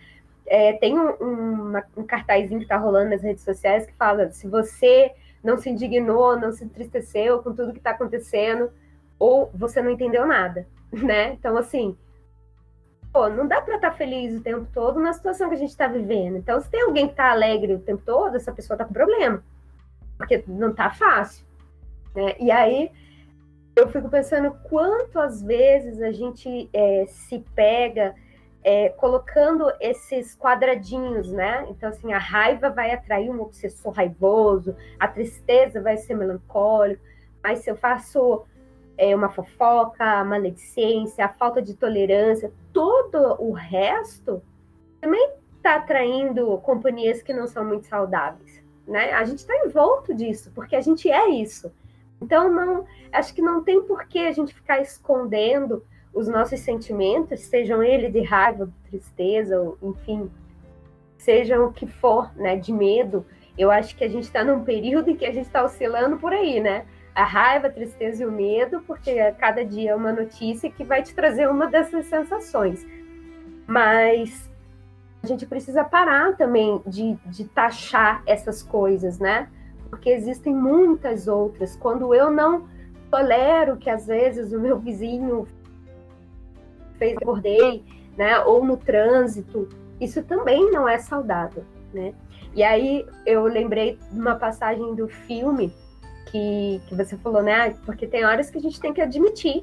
Tem um cartazinho que tá rolando nas redes sociais que fala, se você não se indignou, não se entristeceu com tudo que tá acontecendo, ou você não entendeu nada, né? Então, assim, não dá pra estar feliz o tempo todo na situação que a gente tá vivendo. Então, se tem alguém que tá alegre o tempo todo, essa pessoa tá com problema, porque não tá fácil. Né? E aí eu fico pensando quanto às vezes a gente se pega colocando esses quadradinhos, né? Então, assim, a raiva vai atrair um obsessor raivoso, a tristeza vai ser melancólico, mas se eu faço uma fofoca, a maledicência, a falta de tolerância, todo o resto também está atraindo companhias que não são muito saudáveis, né? A gente está envolto disso, porque a gente é isso. Então, acho que não tem por que a gente ficar escondendo os nossos sentimentos, sejam eles de raiva, de tristeza, ou, enfim, sejam o que for, né, de medo. Eu acho que a gente está num período em que a gente está oscilando por aí, né? A raiva, a tristeza e o medo, porque cada dia é uma notícia que vai te trazer uma dessas sensações. Mas a gente precisa parar também de taxar essas coisas, né? Porque existem muitas outras. Quando eu não tolero que às vezes o meu vizinho fez acordei, né? Ou no trânsito, isso também não é saudável, né? E aí eu lembrei de uma passagem do filme que você falou, né? Porque tem horas que a gente tem que admitir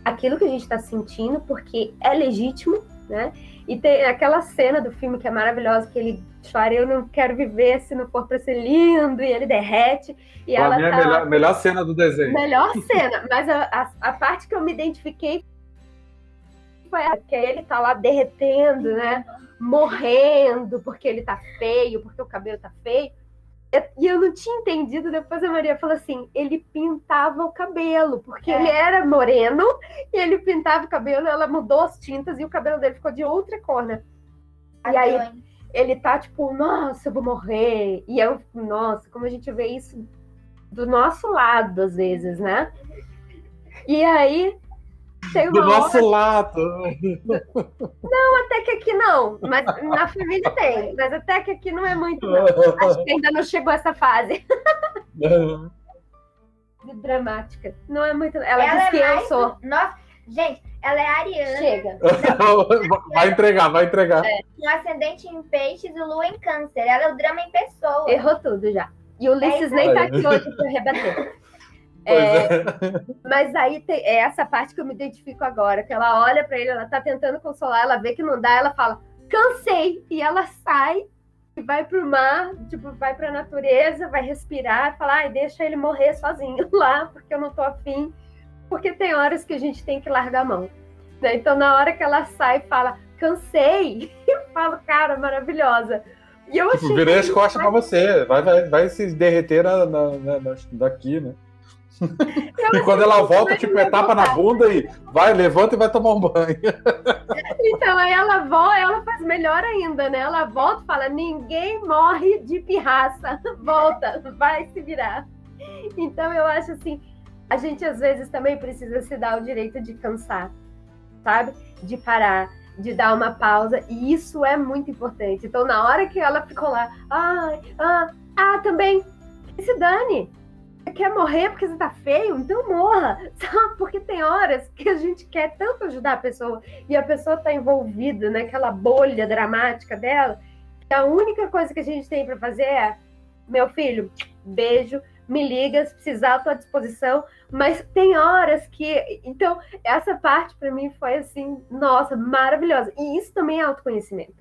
aquilo que a gente está sentindo, porque é legítimo, né? E tem aquela cena do filme que é maravilhosa, que ele chora, eu não quero viver se não for para ser lindo, e ele derrete. E pra ela mim é a melhor cena do desenho. Melhor cena, mas a parte que eu me identifiquei foi a que ele tá lá derretendo, né? Morrendo, porque ele tá feio, porque o cabelo tá feio. E eu não tinha entendido, depois a Maria falou assim, ele pintava o cabelo, porque ele era moreno, e ele pintava o cabelo, ela mudou as tintas, e o cabelo dele ficou de outra cor, né? E aí, ele tá tipo, nossa, eu vou morrer. E eu, nossa, como a gente vê isso do nosso lado, às vezes, né? E aí, tem uma do nosso lado. Não, até que aqui não. Mas na família tem. Mas até que aqui não é muito, não. Acho que ainda não chegou essa fase. De dramática. Não é muito. Ela diz que eu sou. Nossa, gente, ela é ariana. Chega. Vai entregar. Com ascendente em peixes e lua em câncer. Ela é o drama em pessoa. Errou tudo já. E o Ulisses nem tá aqui hoje pra rebater. Mas aí tem essa parte que eu me identifico agora, que ela olha pra ele, ela tá tentando consolar, ela vê que não dá, ela fala, cansei, e ela sai e vai pro mar, tipo, vai pra natureza, vai respirar, fala, ai, deixa ele morrer sozinho lá, porque eu não tô afim, porque tem horas que a gente tem que largar a mão, né? Então na hora que ela sai e fala, cansei, eu falo, cara, maravilhosa. E eu achei virei as costas pra você, vai se derreter daqui, né? E quando ela volta, tipo, tapa na bunda e vai, levanta e vai tomar um banho. Então, aí ela volta, ela faz melhor ainda, né? Ela volta e fala, ninguém morre de pirraça. Volta, vai se virar. Então, eu acho assim, a gente às vezes também precisa se dar o direito de cansar, sabe? De parar, de dar uma pausa, e isso é muito importante. Então, na hora que ela ficou lá, também, que se dane. Você quer morrer porque você tá feio? Então morra, sabe? Porque tem horas que a gente quer tanto ajudar a pessoa e a pessoa tá envolvida naquela bolha dramática dela, que a única coisa que a gente tem para fazer é, meu filho, beijo, me liga, se precisar, eu tô à disposição. Mas tem horas que... Então, essa parte para mim foi assim, nossa, maravilhosa. E isso também é autoconhecimento,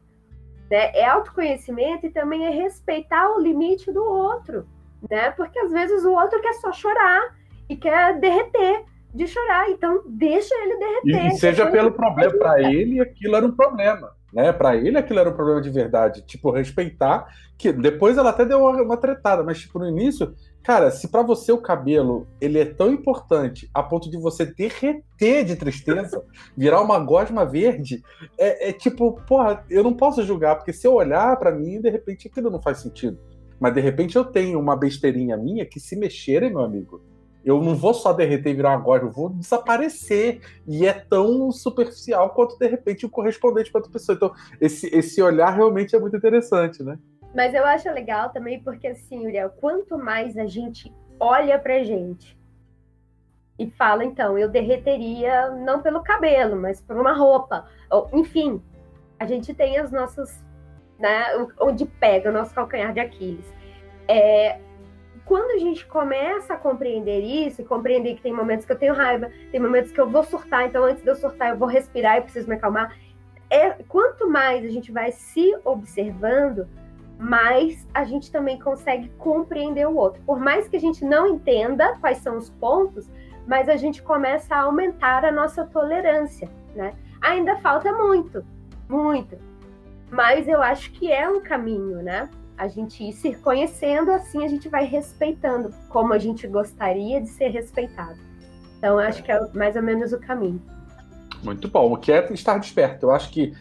né? É autoconhecimento e também é respeitar o limite do outro, né? Porque às vezes o outro quer só chorar e quer derreter de chorar, então deixa ele derreter. E seja pelo problema, para ele aquilo era um problema, né? Para ele aquilo era um problema de verdade, tipo, respeitar, que depois ela até deu uma tretada, mas tipo, no início, cara, se para você o cabelo, ele é tão importante a ponto de você derreter de tristeza, virar uma gosma verde, é tipo, porra, eu não posso julgar, porque se eu olhar para mim, de repente aquilo não faz sentido. Mas, de repente, eu tenho uma besteirinha minha que, se mexerem, meu amigo, eu não vou só derreter e virar uma gosma, eu vou desaparecer. E é tão superficial quanto, de repente, o correspondente para outra pessoa. Então, esse olhar realmente é muito interessante, né? Mas eu acho legal também porque, assim, Uriel, quanto mais a gente olha pra gente e fala, então, eu derreteria não pelo cabelo, mas por uma roupa. Ou, enfim, a gente tem as nossas... Né, onde pega o nosso calcanhar de Aquiles. Quando a gente começa a compreender isso, e compreender que tem momentos que eu tenho raiva, tem momentos que eu vou surtar, então antes de eu surtar eu vou respirar, eu preciso me acalmar. Quanto mais a gente vai se observando, mais a gente também consegue compreender o outro. Por mais que a gente não entenda quais são os pontos, mas a gente começa a aumentar a nossa tolerância, né? Ainda falta muito, muito. Mas eu acho que é um caminho, né? A gente ir se conhecendo, assim a gente vai respeitando como a gente gostaria de ser respeitado. Então, eu acho que é mais ou menos o caminho. Muito bom. O que é estar desperto? Eu acho que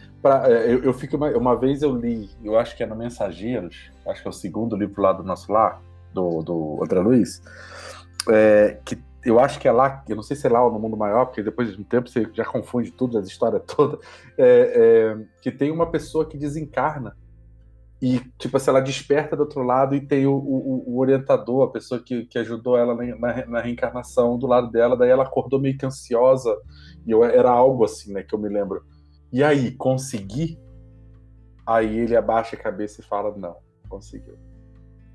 eu fico uma vez eu li, eu acho que é no Mensageiros, acho que é o segundo livro lá do nosso lar, do André Luiz, que eu acho que é lá, eu não sei se é lá ou no Mundo Maior, porque depois de um tempo você já confunde tudo, as histórias todas, que tem uma pessoa que desencarna e, tipo assim, ela desperta do outro lado e tem o orientador, a pessoa que ajudou ela na reencarnação do lado dela, daí ela acordou meio que ansiosa, e era algo assim, né, que eu me lembro. E aí, consegui? Aí ele abaixa a cabeça e fala, não, conseguiu.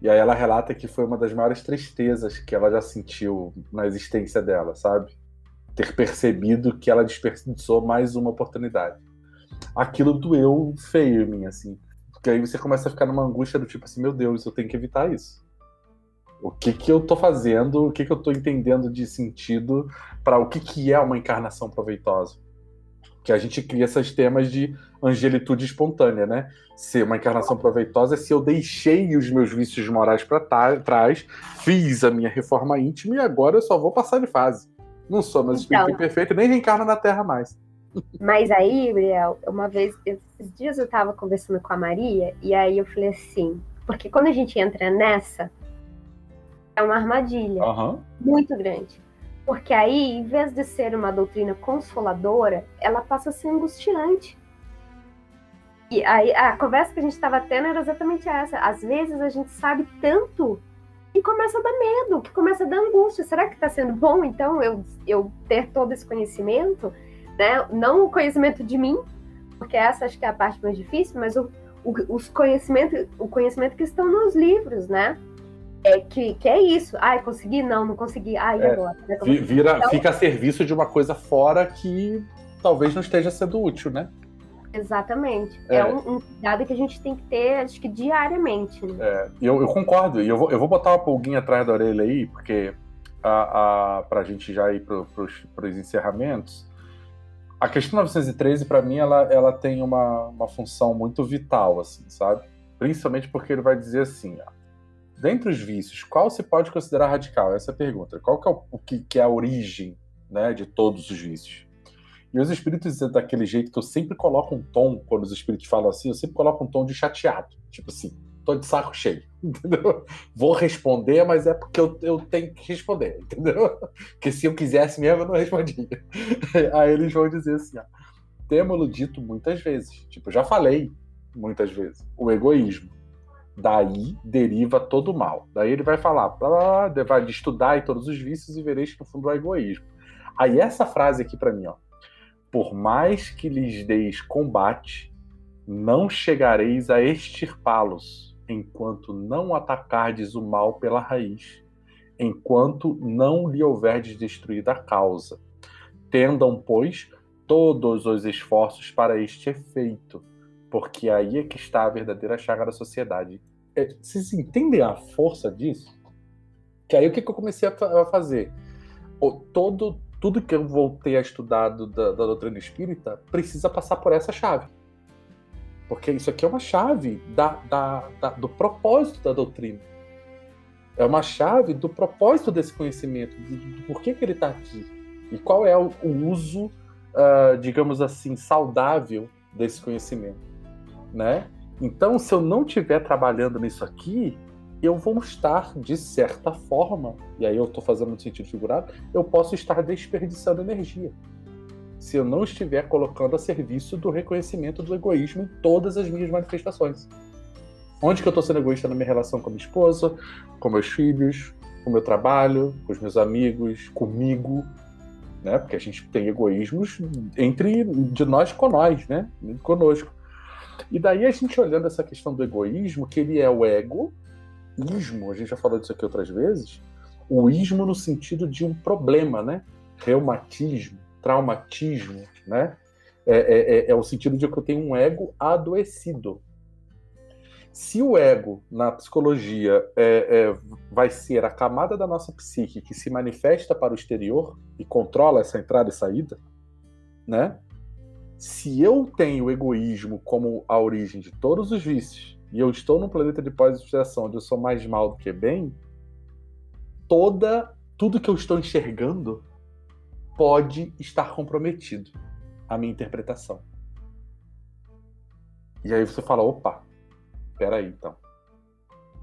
E aí ela relata que foi uma das maiores tristezas que ela já sentiu na existência dela, sabe? Ter percebido que ela desperdiçou mais uma oportunidade. Aquilo doeu feio em mim, assim. Porque aí você começa a ficar numa angústia do tipo assim, meu Deus, eu tenho que evitar isso. O que eu tô fazendo, o que eu tô entendendo de sentido para o que é uma encarnação proveitosa? Que a gente cria esses temas de angelitude espontânea, né? Ser uma encarnação proveitosa é se eu deixei os meus vícios morais para trás, fiz a minha reforma íntima e agora eu só vou passar de fase. Não sou mais espírito imperfeito, nem reencarno na Terra mais. Mas aí, Gabriel, uma vez, esses dias eu estava conversando com a Maria, e aí eu falei assim, porque quando a gente entra nessa, é uma armadilha muito grande. Porque aí, em vez de ser uma doutrina consoladora, ela passa a ser angustiante. E aí, a conversa que a gente estava tendo era exatamente essa. Às vezes a gente sabe tanto que começa a dar medo, que começa a dar angústia. Será que está sendo bom, então, eu ter todo esse conhecimento? Né? Não o conhecimento de mim, porque essa acho que é a parte mais difícil, mas o conhecimento que estão nos livros, né? Que é isso. Ai, consegui? Não consegui. Ai, agora? Então, fica a serviço de uma coisa fora que talvez não esteja sendo útil, né? Exatamente. É um cuidado que a gente tem que ter, acho que diariamente. Né? Eu concordo. E eu vou botar uma pulguinha atrás da orelha aí, porque pra gente já ir pros encerramentos, a questão 913, para mim, ela tem uma função muito vital, assim, sabe? Principalmente porque ele vai dizer assim, dentre os vícios, qual se pode considerar radical? Essa é a pergunta. Qual que é a origem, né, de todos os vícios? E os espíritos, daquele jeito que eu sempre coloco um tom, quando os espíritos falam assim, eu sempre coloco um tom de chateado. Tipo assim, tô de saco cheio, entendeu? Vou responder, mas é porque eu tenho que responder, entendeu? Porque se eu quisesse mesmo, eu não respondia. Aí eles vão dizer assim, temos-lo dito muitas vezes. Tipo, já falei muitas vezes. O egoísmo. Daí deriva todo o mal. Daí ele vai falar, vai estudar todos os vícios e vereis que no fundo é o egoísmo. Aí essa frase aqui pra mim, por mais que lhes deis combate, não chegareis a extirpá-los, enquanto não atacardes o mal pela raiz, enquanto não lhe houverdes destruído a causa. Tendam, pois, todos os esforços para este efeito, porque aí é que está a verdadeira chaga da sociedade. Vocês entendem a força disso? Que aí o que eu comecei a fazer? Tudo que eu voltei a estudar da doutrina espírita precisa passar por essa chave. Porque isso aqui é uma chave do propósito da doutrina. É uma chave do propósito desse conhecimento, do porquê que ele está aqui. E qual é o uso, digamos assim, saudável desse conhecimento. Né? Então, se eu não estiver trabalhando nisso aqui, eu vou estar, de certa forma, e aí eu estou fazendo no sentido figurado, eu posso estar desperdiçando energia. Se eu não estiver colocando a serviço do reconhecimento do egoísmo em todas as minhas manifestações. Onde que eu estou sendo egoísta na minha relação com a minha esposa, com meus filhos, com o meu trabalho, com os meus amigos, comigo, né? Porque a gente tem egoísmos de nós com nós, né? Conosco. E daí a gente olhando essa questão do egoísmo, que ele é o egoísmo, a gente já falou disso aqui outras vezes, o ismo no sentido de um problema, né? Reumatismo, traumatismo, né? É o sentido de que eu tenho um ego adoecido. Se o ego, na psicologia, vai ser a camada da nossa psique que se manifesta para o exterior e controla essa entrada e saída, né? Se eu tenho o egoísmo como a origem de todos os vícios, e eu estou num planeta de pós-expiação onde eu sou mais mal do que bem, tudo que eu estou enxergando pode estar comprometido, a minha interpretação. E aí você fala, opa, peraí, então.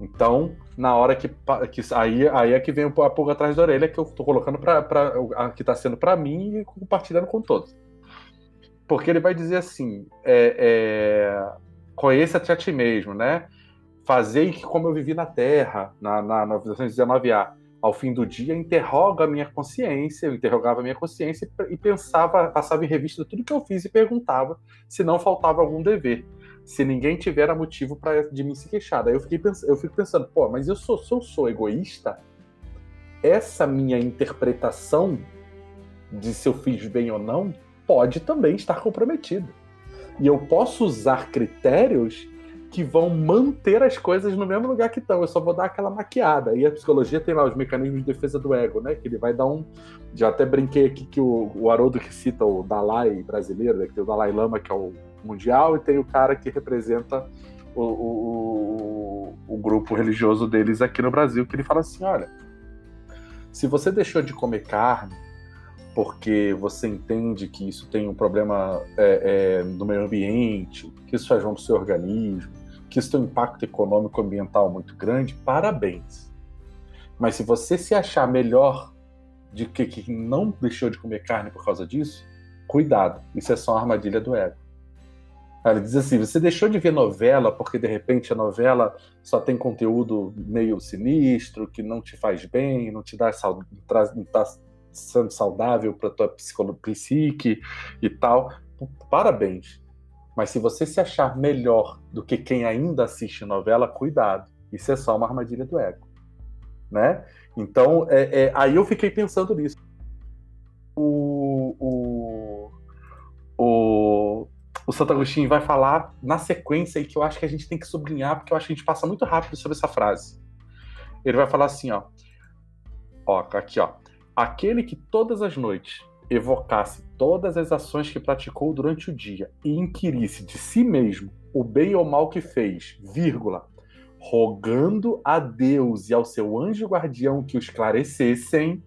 Então, na hora que aí é que vem a pulga atrás da orelha, que eu tô colocando que tá sendo para mim e compartilhando com todos. Porque ele vai dizer assim, conheça-te a ti mesmo, né? Fazei que como eu vivi na Terra, na 1919A, ao fim do dia, interrogava a minha consciência e pensava, passava em revista tudo que eu fiz e perguntava se não faltava algum dever. Se ninguém tiver motivo de mim se queixar. Daí eu fico pensando, pô, mas se eu sou egoísta, essa minha interpretação de se eu fiz bem ou não pode também estar comprometida. E eu posso usar critérios que vão manter as coisas no mesmo lugar que estão. Eu só vou dar aquela maquiada. E a psicologia tem lá os mecanismos de defesa do ego, né? Que ele vai dar Já até brinquei aqui que o Haroldo que cita o Dalai brasileiro, né? Que tem o Dalai Lama, que é o mundial, e tem o cara que representa o grupo religioso deles aqui no Brasil, que ele fala assim, olha, se você deixou de comer carne porque você entende que isso tem um problema no meio ambiente, que isso faz mal para o seu organismo, que isso tem um impacto econômico e ambiental muito grande, parabéns. Mas se você se achar melhor de que não deixou de comer carne por causa disso, cuidado, isso é só uma armadilha do ego. Ele diz assim, você deixou de ver novela porque de repente a novela só tem conteúdo meio sinistro, que não te faz bem, não te dá não está sendo saudável para tua psique e tal. Parabéns. Mas se você se achar melhor do que quem ainda assiste novela, cuidado. Isso é só uma armadilha do ego. Né? Então, aí eu fiquei pensando nisso. O Santo Agostinho vai falar na sequência aí que eu acho que a gente tem que sublinhar, porque eu acho que a gente passa muito rápido sobre essa frase. Ele vai falar assim, aqui, aquele que todas as noites evocasse todas as ações que praticou durante o dia e inquirisse de si mesmo o bem ou mal que fez, rogando a Deus e ao seu anjo guardião que o esclarecessem.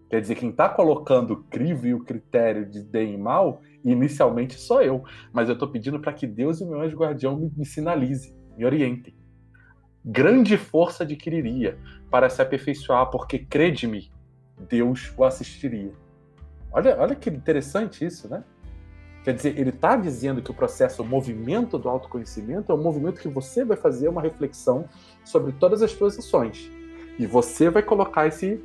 Quer dizer, quem está colocando o crivo e o critério de bem e mal, inicialmente sou eu. Mas eu estou pedindo para que Deus e o meu anjo guardião me sinalizem, me orientem. Grande força adquiriria para se aperfeiçoar, porque, crede-me, Deus o assistiria. Olha que interessante isso, né? Quer dizer, ele está dizendo que o processo, o movimento do autoconhecimento é um movimento que você vai fazer uma reflexão sobre todas as suas ações. E você vai colocar esse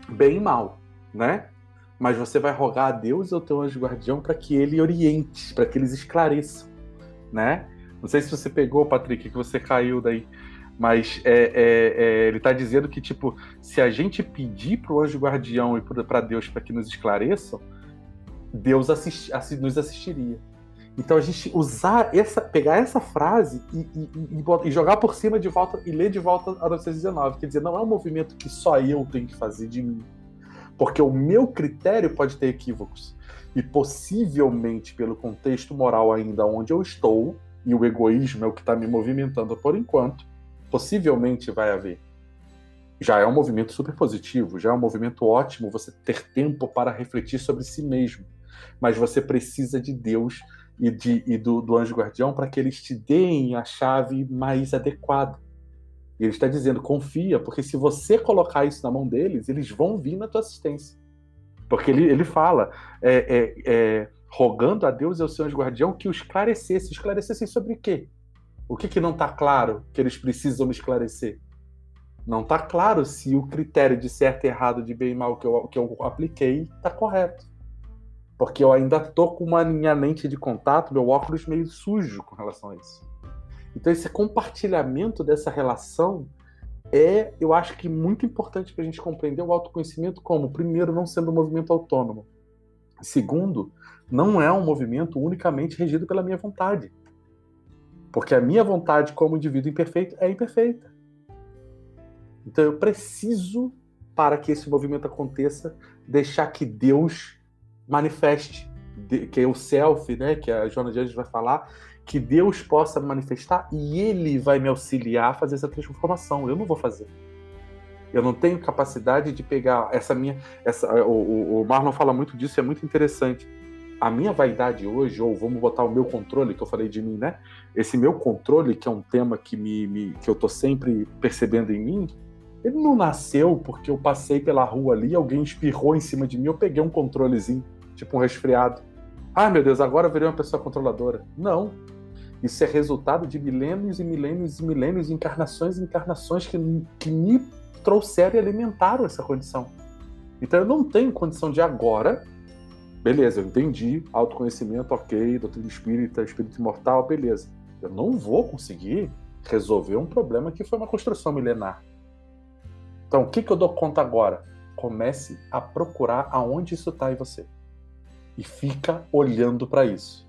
bem e mal, né? Mas você vai rogar a Deus e ao teu anjo guardião para que ele oriente, para que eles esclareçam, né? Não sei se você pegou, Patrick, que você caiu daí, mas ele está dizendo que, tipo, se a gente pedir para o anjo guardião e para Deus para que nos esclareçam, Deus nos assistiria. Então a gente pegar essa frase e jogar por cima de volta e ler de volta a 1919. Quer dizer, não é um movimento que só eu tenho que fazer de mim. Porque o meu critério pode ter equívocos. E possivelmente, pelo contexto moral ainda onde eu estou, e o egoísmo é o que está me movimentando por enquanto, possivelmente vai haver. Já é um movimento super positivo, já é um movimento ótimo você ter tempo para refletir sobre si mesmo. Mas você precisa de Deus e do anjo guardião para que eles te deem a chave mais adequada. E ele está dizendo, confia, porque se você colocar isso na mão deles, eles vão vir na tua assistência. Porque ele fala, rogando a Deus e ao seu anjo guardião que o esclarecesse. Esclarecessem sobre o quê? O que não está claro que eles precisam me esclarecer? Não está claro se o critério de certo e errado, de bem e mal que eu apliquei está correto. Porque eu ainda estou com uma minha lente de contato, meu óculos meio sujo com relação a isso. Então esse compartilhamento dessa relação eu acho que muito importante para a gente compreender o autoconhecimento como, primeiro, não sendo um movimento autônomo. Segundo, não é um movimento unicamente regido pela minha vontade. Porque a minha vontade como indivíduo imperfeito é imperfeita. Então eu preciso, para que esse movimento aconteça, deixar que Deus manifeste, que é o self, né, que a Joana de Anjos vai falar, que Deus possa manifestar e Ele vai me auxiliar a fazer essa transformação. Eu não vou fazer. Eu não tenho capacidade de pegar o Marlon fala muito disso, é muito interessante. A minha vaidade hoje, ou vamos botar o meu controle, que eu falei de mim, né? Esse meu controle, que é um tema que eu tô sempre percebendo em mim, ele não nasceu porque eu passei pela rua ali, alguém espirrou em cima de mim, eu peguei um controlezinho, tipo um resfriado. Ah, meu Deus, agora eu virei uma pessoa controladora. Não. Isso é resultado de milênios e milênios e milênios, encarnações e encarnações que me trouxeram e alimentaram essa condição. Então eu não tenho condição de agora... Beleza, eu entendi, autoconhecimento, ok, doutrina espírita, espírito imortal, beleza. Eu não vou conseguir resolver um problema que foi uma construção milenar. Então, o que eu dou conta agora? Comece a procurar aonde isso está em você. E fica olhando para isso.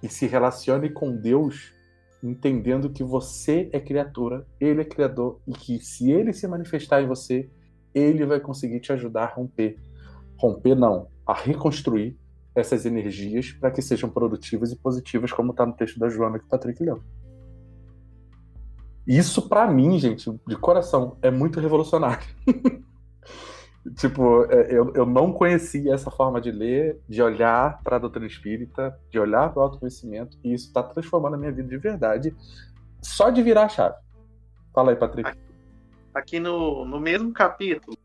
E se relacione com Deus, entendendo que você é criatura, Ele é criador, e que se Ele se manifestar em você, Ele vai conseguir te ajudar a romper. Romper não, a reconstruir essas energias para que sejam produtivas e positivas, como está no texto da Joana que o Patrick leu. Isso, para mim, gente, de coração, é muito revolucionário. Tipo, eu não conhecia essa forma de ler, de olhar para a doutrina espírita, de olhar para o autoconhecimento, e isso está transformando a minha vida de verdade, só de virar a chave. Fala aí, Patrick. Aqui no mesmo capítulo,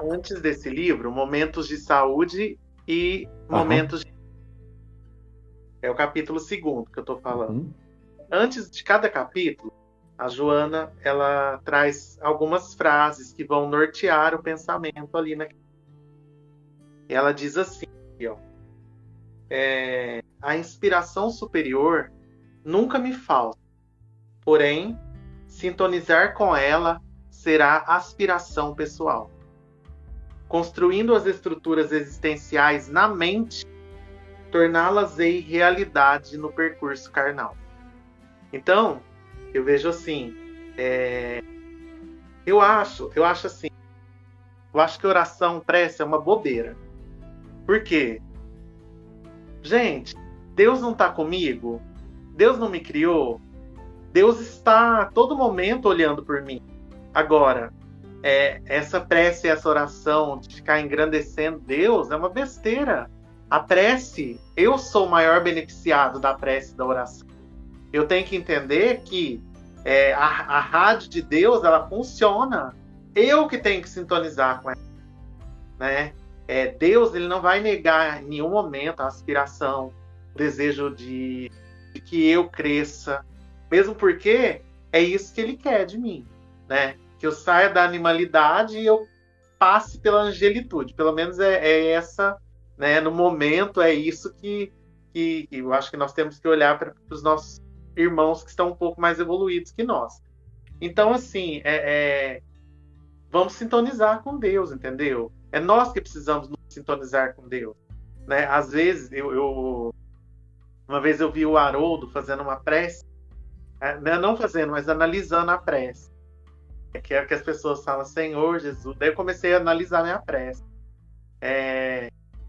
antes desse livro, Momentos de Saúde e Momentos de... É o capítulo 2º que eu estou falando. Antes de cada capítulo, a Joana, ela traz algumas frases que vão nortear o pensamento ali, né? Ela diz assim, ó, a inspiração superior nunca me falta, porém, sintonizar com ela será aspiração pessoal. Construindo as estruturas existenciais na mente, torná-las-ei realidade no percurso carnal. Então, eu vejo assim, eu acho que oração, prece é uma bobeira. Por quê? Gente, Deus não está comigo? Deus não me criou? Deus está a todo momento olhando por mim. Agora, essa prece, essa oração de ficar engrandecendo Deus é uma besteira. A prece, eu sou o maior beneficiado da prece, da oração. Eu tenho que entender que a rádio de Deus, ela funciona. Eu que tenho que sintonizar com ela, né? Deus, ele não vai negar em nenhum momento a aspiração, o desejo de que eu cresça, mesmo porque é isso que ele quer de mim, né? Que eu saia da animalidade e eu passe pela angelitude. Pelo menos é essa, né? No momento é isso que eu acho que nós temos que olhar para os nossos irmãos que estão um pouco mais evoluídos que nós. Então, assim, vamos sintonizar com Deus, entendeu? É nós que precisamos nos sintonizar com Deus, né? Às vezes, uma vez eu vi o Haroldo fazendo uma prece, não fazendo, mas analisando a prece. Que é que as pessoas falam, Senhor Jesus. Daí eu comecei a analisar minha prece.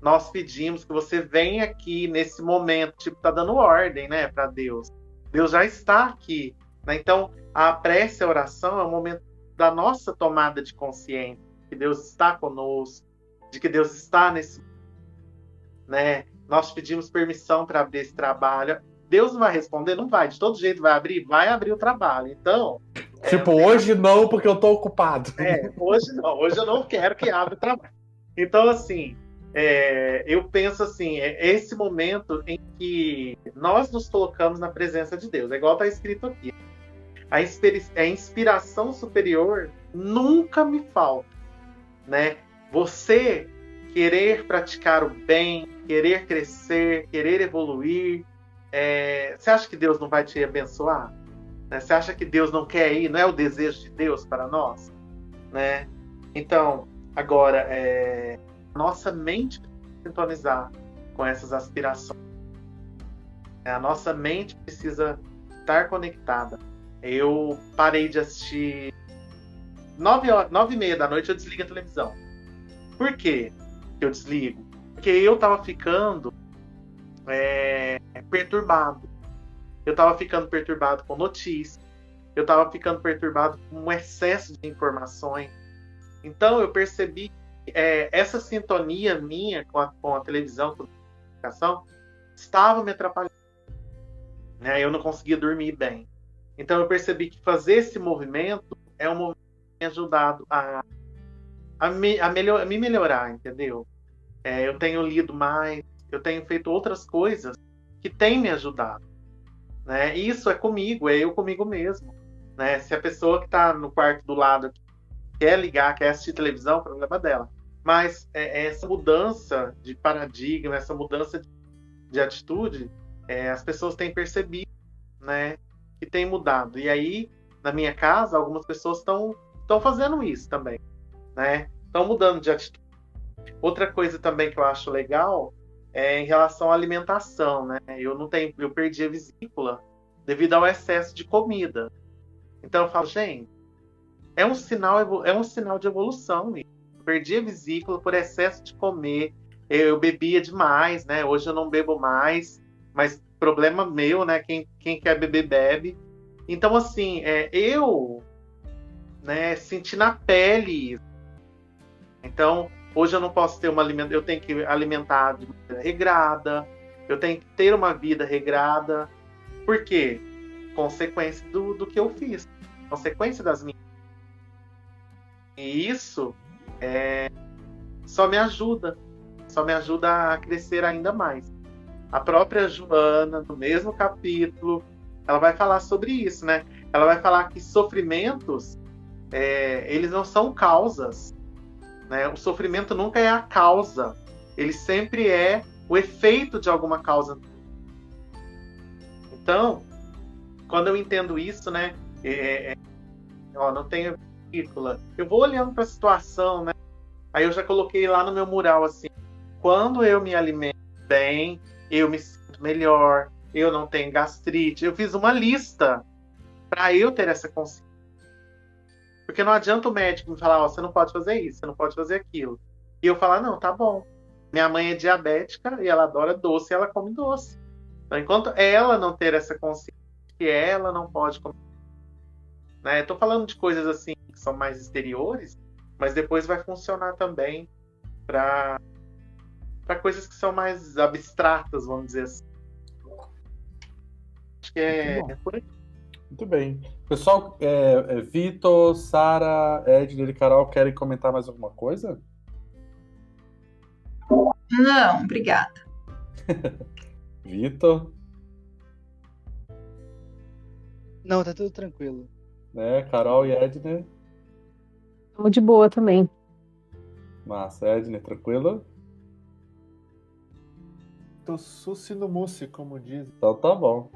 Nós pedimos que você venha aqui nesse momento, tipo, tá dando ordem, né, para Deus. Deus já está aqui, né? Então, a prece, a oração é o momento da nossa tomada de consciência, que Deus está conosco, de que Deus está nesse, né? Nós pedimos permissão para abrir esse trabalho. Deus não vai responder? Não vai. De todo jeito vai abrir o trabalho. Então... hoje não, porque eu tô ocupado. Hoje não. Hoje eu não quero que abra o trabalho. Então, assim, eu penso assim, esse momento em que nós nos colocamos na presença de Deus. É igual está escrito aqui. A inspiração superior nunca me falta, né? Você querer praticar o bem, querer crescer, querer evoluir, você acha que Deus não vai te abençoar? Né? Você acha que Deus não quer ir? Não é o desejo de Deus para nós? Né? Então, agora, nossa mente precisa sintonizar com essas aspirações. A nossa mente precisa estar conectada. Eu parei de assistir 9h30 da noite, eu desligo a televisão. Por quê que eu desligo? Porque eu estava ficando perturbado. Eu estava ficando perturbado com notícias. Eu estava ficando perturbado com um excesso de informações. Então eu percebi que essa sintonia minha com a televisão, com a comunicação, estava me atrapalhando. Né? Eu não conseguia dormir bem. Então eu percebi que fazer esse movimento é um movimento que tem me ajudado a me melhorar, entendeu? Eu tenho lido mais, eu tenho feito outras coisas que têm me ajudado. Né? Isso é comigo, é eu comigo mesmo. Né? Se a pessoa que está no quarto do lado quer ligar, quer assistir televisão, o problema é dela. Mas essa mudança de paradigma, essa mudança de atitude, as pessoas têm percebido, né, que tem mudado. E aí, na minha casa, algumas pessoas estão fazendo isso também. Né? Estão mudando de atitude. Outra coisa também que eu acho legal é em relação à alimentação. Né? Eu perdi a vesícula devido ao excesso de comida. Então eu falo, gente, é um sinal de evolução. Eu perdi a vesícula por excesso de comer. Eu bebia demais, né? Hoje eu não bebo mais, mas problema meu, né? Quem quer beber, bebe. Então, assim, eu, né, senti na pele isso. Então, hoje eu não posso ter eu tenho que alimentar de maneira regrada, eu tenho que ter uma vida regrada. Por quê? Consequência do que eu fiz. Consequência das minhas. E isso só me ajuda a crescer ainda mais. A própria Joana, no mesmo capítulo, ela vai falar sobre isso, né? Ela vai falar que sofrimentos, eles não são causas. Né? O sofrimento nunca é a causa. Ele sempre é o efeito de alguma causa. Então, quando eu entendo isso, né? Não tenho vírgula. Eu vou olhando para a situação, né? Aí eu já coloquei lá no meu mural assim: quando eu me alimento bem, eu me sinto melhor, eu não tenho gastrite. Eu fiz uma lista para eu ter essa consciência. Porque não adianta o médico me falar, você não pode fazer isso, você não pode fazer aquilo. E eu falar, não, tá bom. Minha mãe é diabética e ela adora doce e ela come doce. Então, enquanto ela não ter essa consciência que ela não pode comer. Né? Estou falando de coisas assim que são mais exteriores, mas depois vai funcionar também para coisas que são mais abstratas, vamos dizer assim. Acho que é por aí. Muito bem. Pessoal, Vitor, Sara, Edner e Carol querem comentar mais alguma coisa? Não, obrigada. Vitor? Não, tá tudo tranquilo. Carol e Edner? Estamos de boa também. Massa. Edner, tranquilo? Tô suci no mousse, como diz. Então tá bom.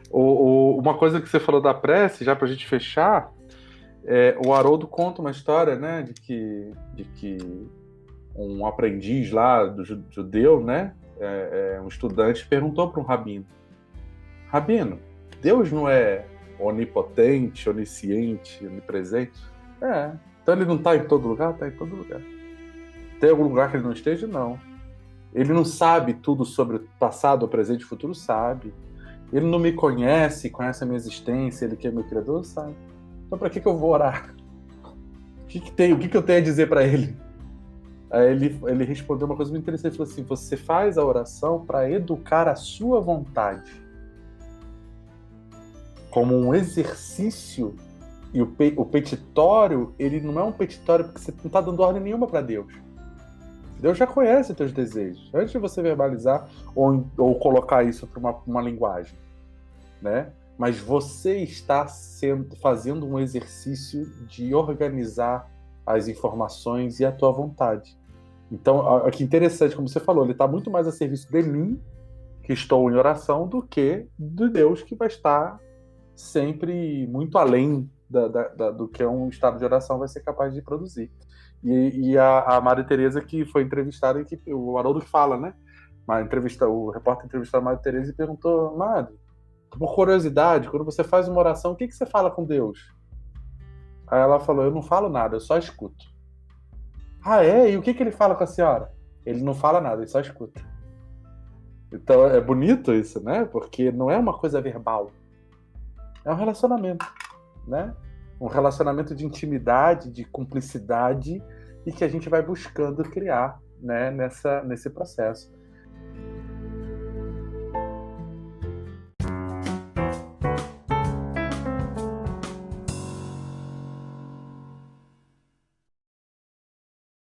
Uma coisa que você falou da prece, já pra gente fechar, o Haroldo conta uma história, né, de que um aprendiz lá do judeu, né, um estudante, perguntou para um rabino: Rabino, Deus não é onipotente, onisciente, onipresente? Então ele não está em todo lugar? Está em todo lugar. Tem algum lugar que ele não esteja? Não. Ele não sabe tudo sobre o passado, o presente e o futuro? Sabe. Ele não me conhece a minha existência, ele que é meu criador? Sabe. Então para que eu vou orar? O que eu tenho a dizer para ele? Aí ele respondeu uma coisa muito interessante, ele falou assim: você faz a oração para educar a sua vontade como um exercício, e o petitório, ele não é um petitório porque você não está dando ordem nenhuma para Deus. Deus já conhece os teus desejos, antes de você verbalizar ou colocar isso para uma linguagem, né? Mas você está fazendo um exercício de organizar as informações e a tua vontade. Então, que interessante, como você falou, ele está muito mais a serviço de mim, que estou em oração, do que de Deus, que vai estar sempre muito além do que um estado de oração vai ser capaz de produzir. E a Maria Tereza, que foi entrevistada, e que o Haroldo fala, né? O repórter entrevistou a Maria Tereza e perguntou: Madre, por curiosidade, quando você faz uma oração, o que você fala com Deus? Aí ela falou: eu não falo nada, eu só escuto. Ah, é? E o que ele fala com a senhora? Ele não fala nada, ele só escuta. Então é bonito isso, né? Porque não é uma coisa verbal. É um relacionamento, né? Um relacionamento de intimidade, de cumplicidade, e que a gente vai buscando criar, né, nesse processo.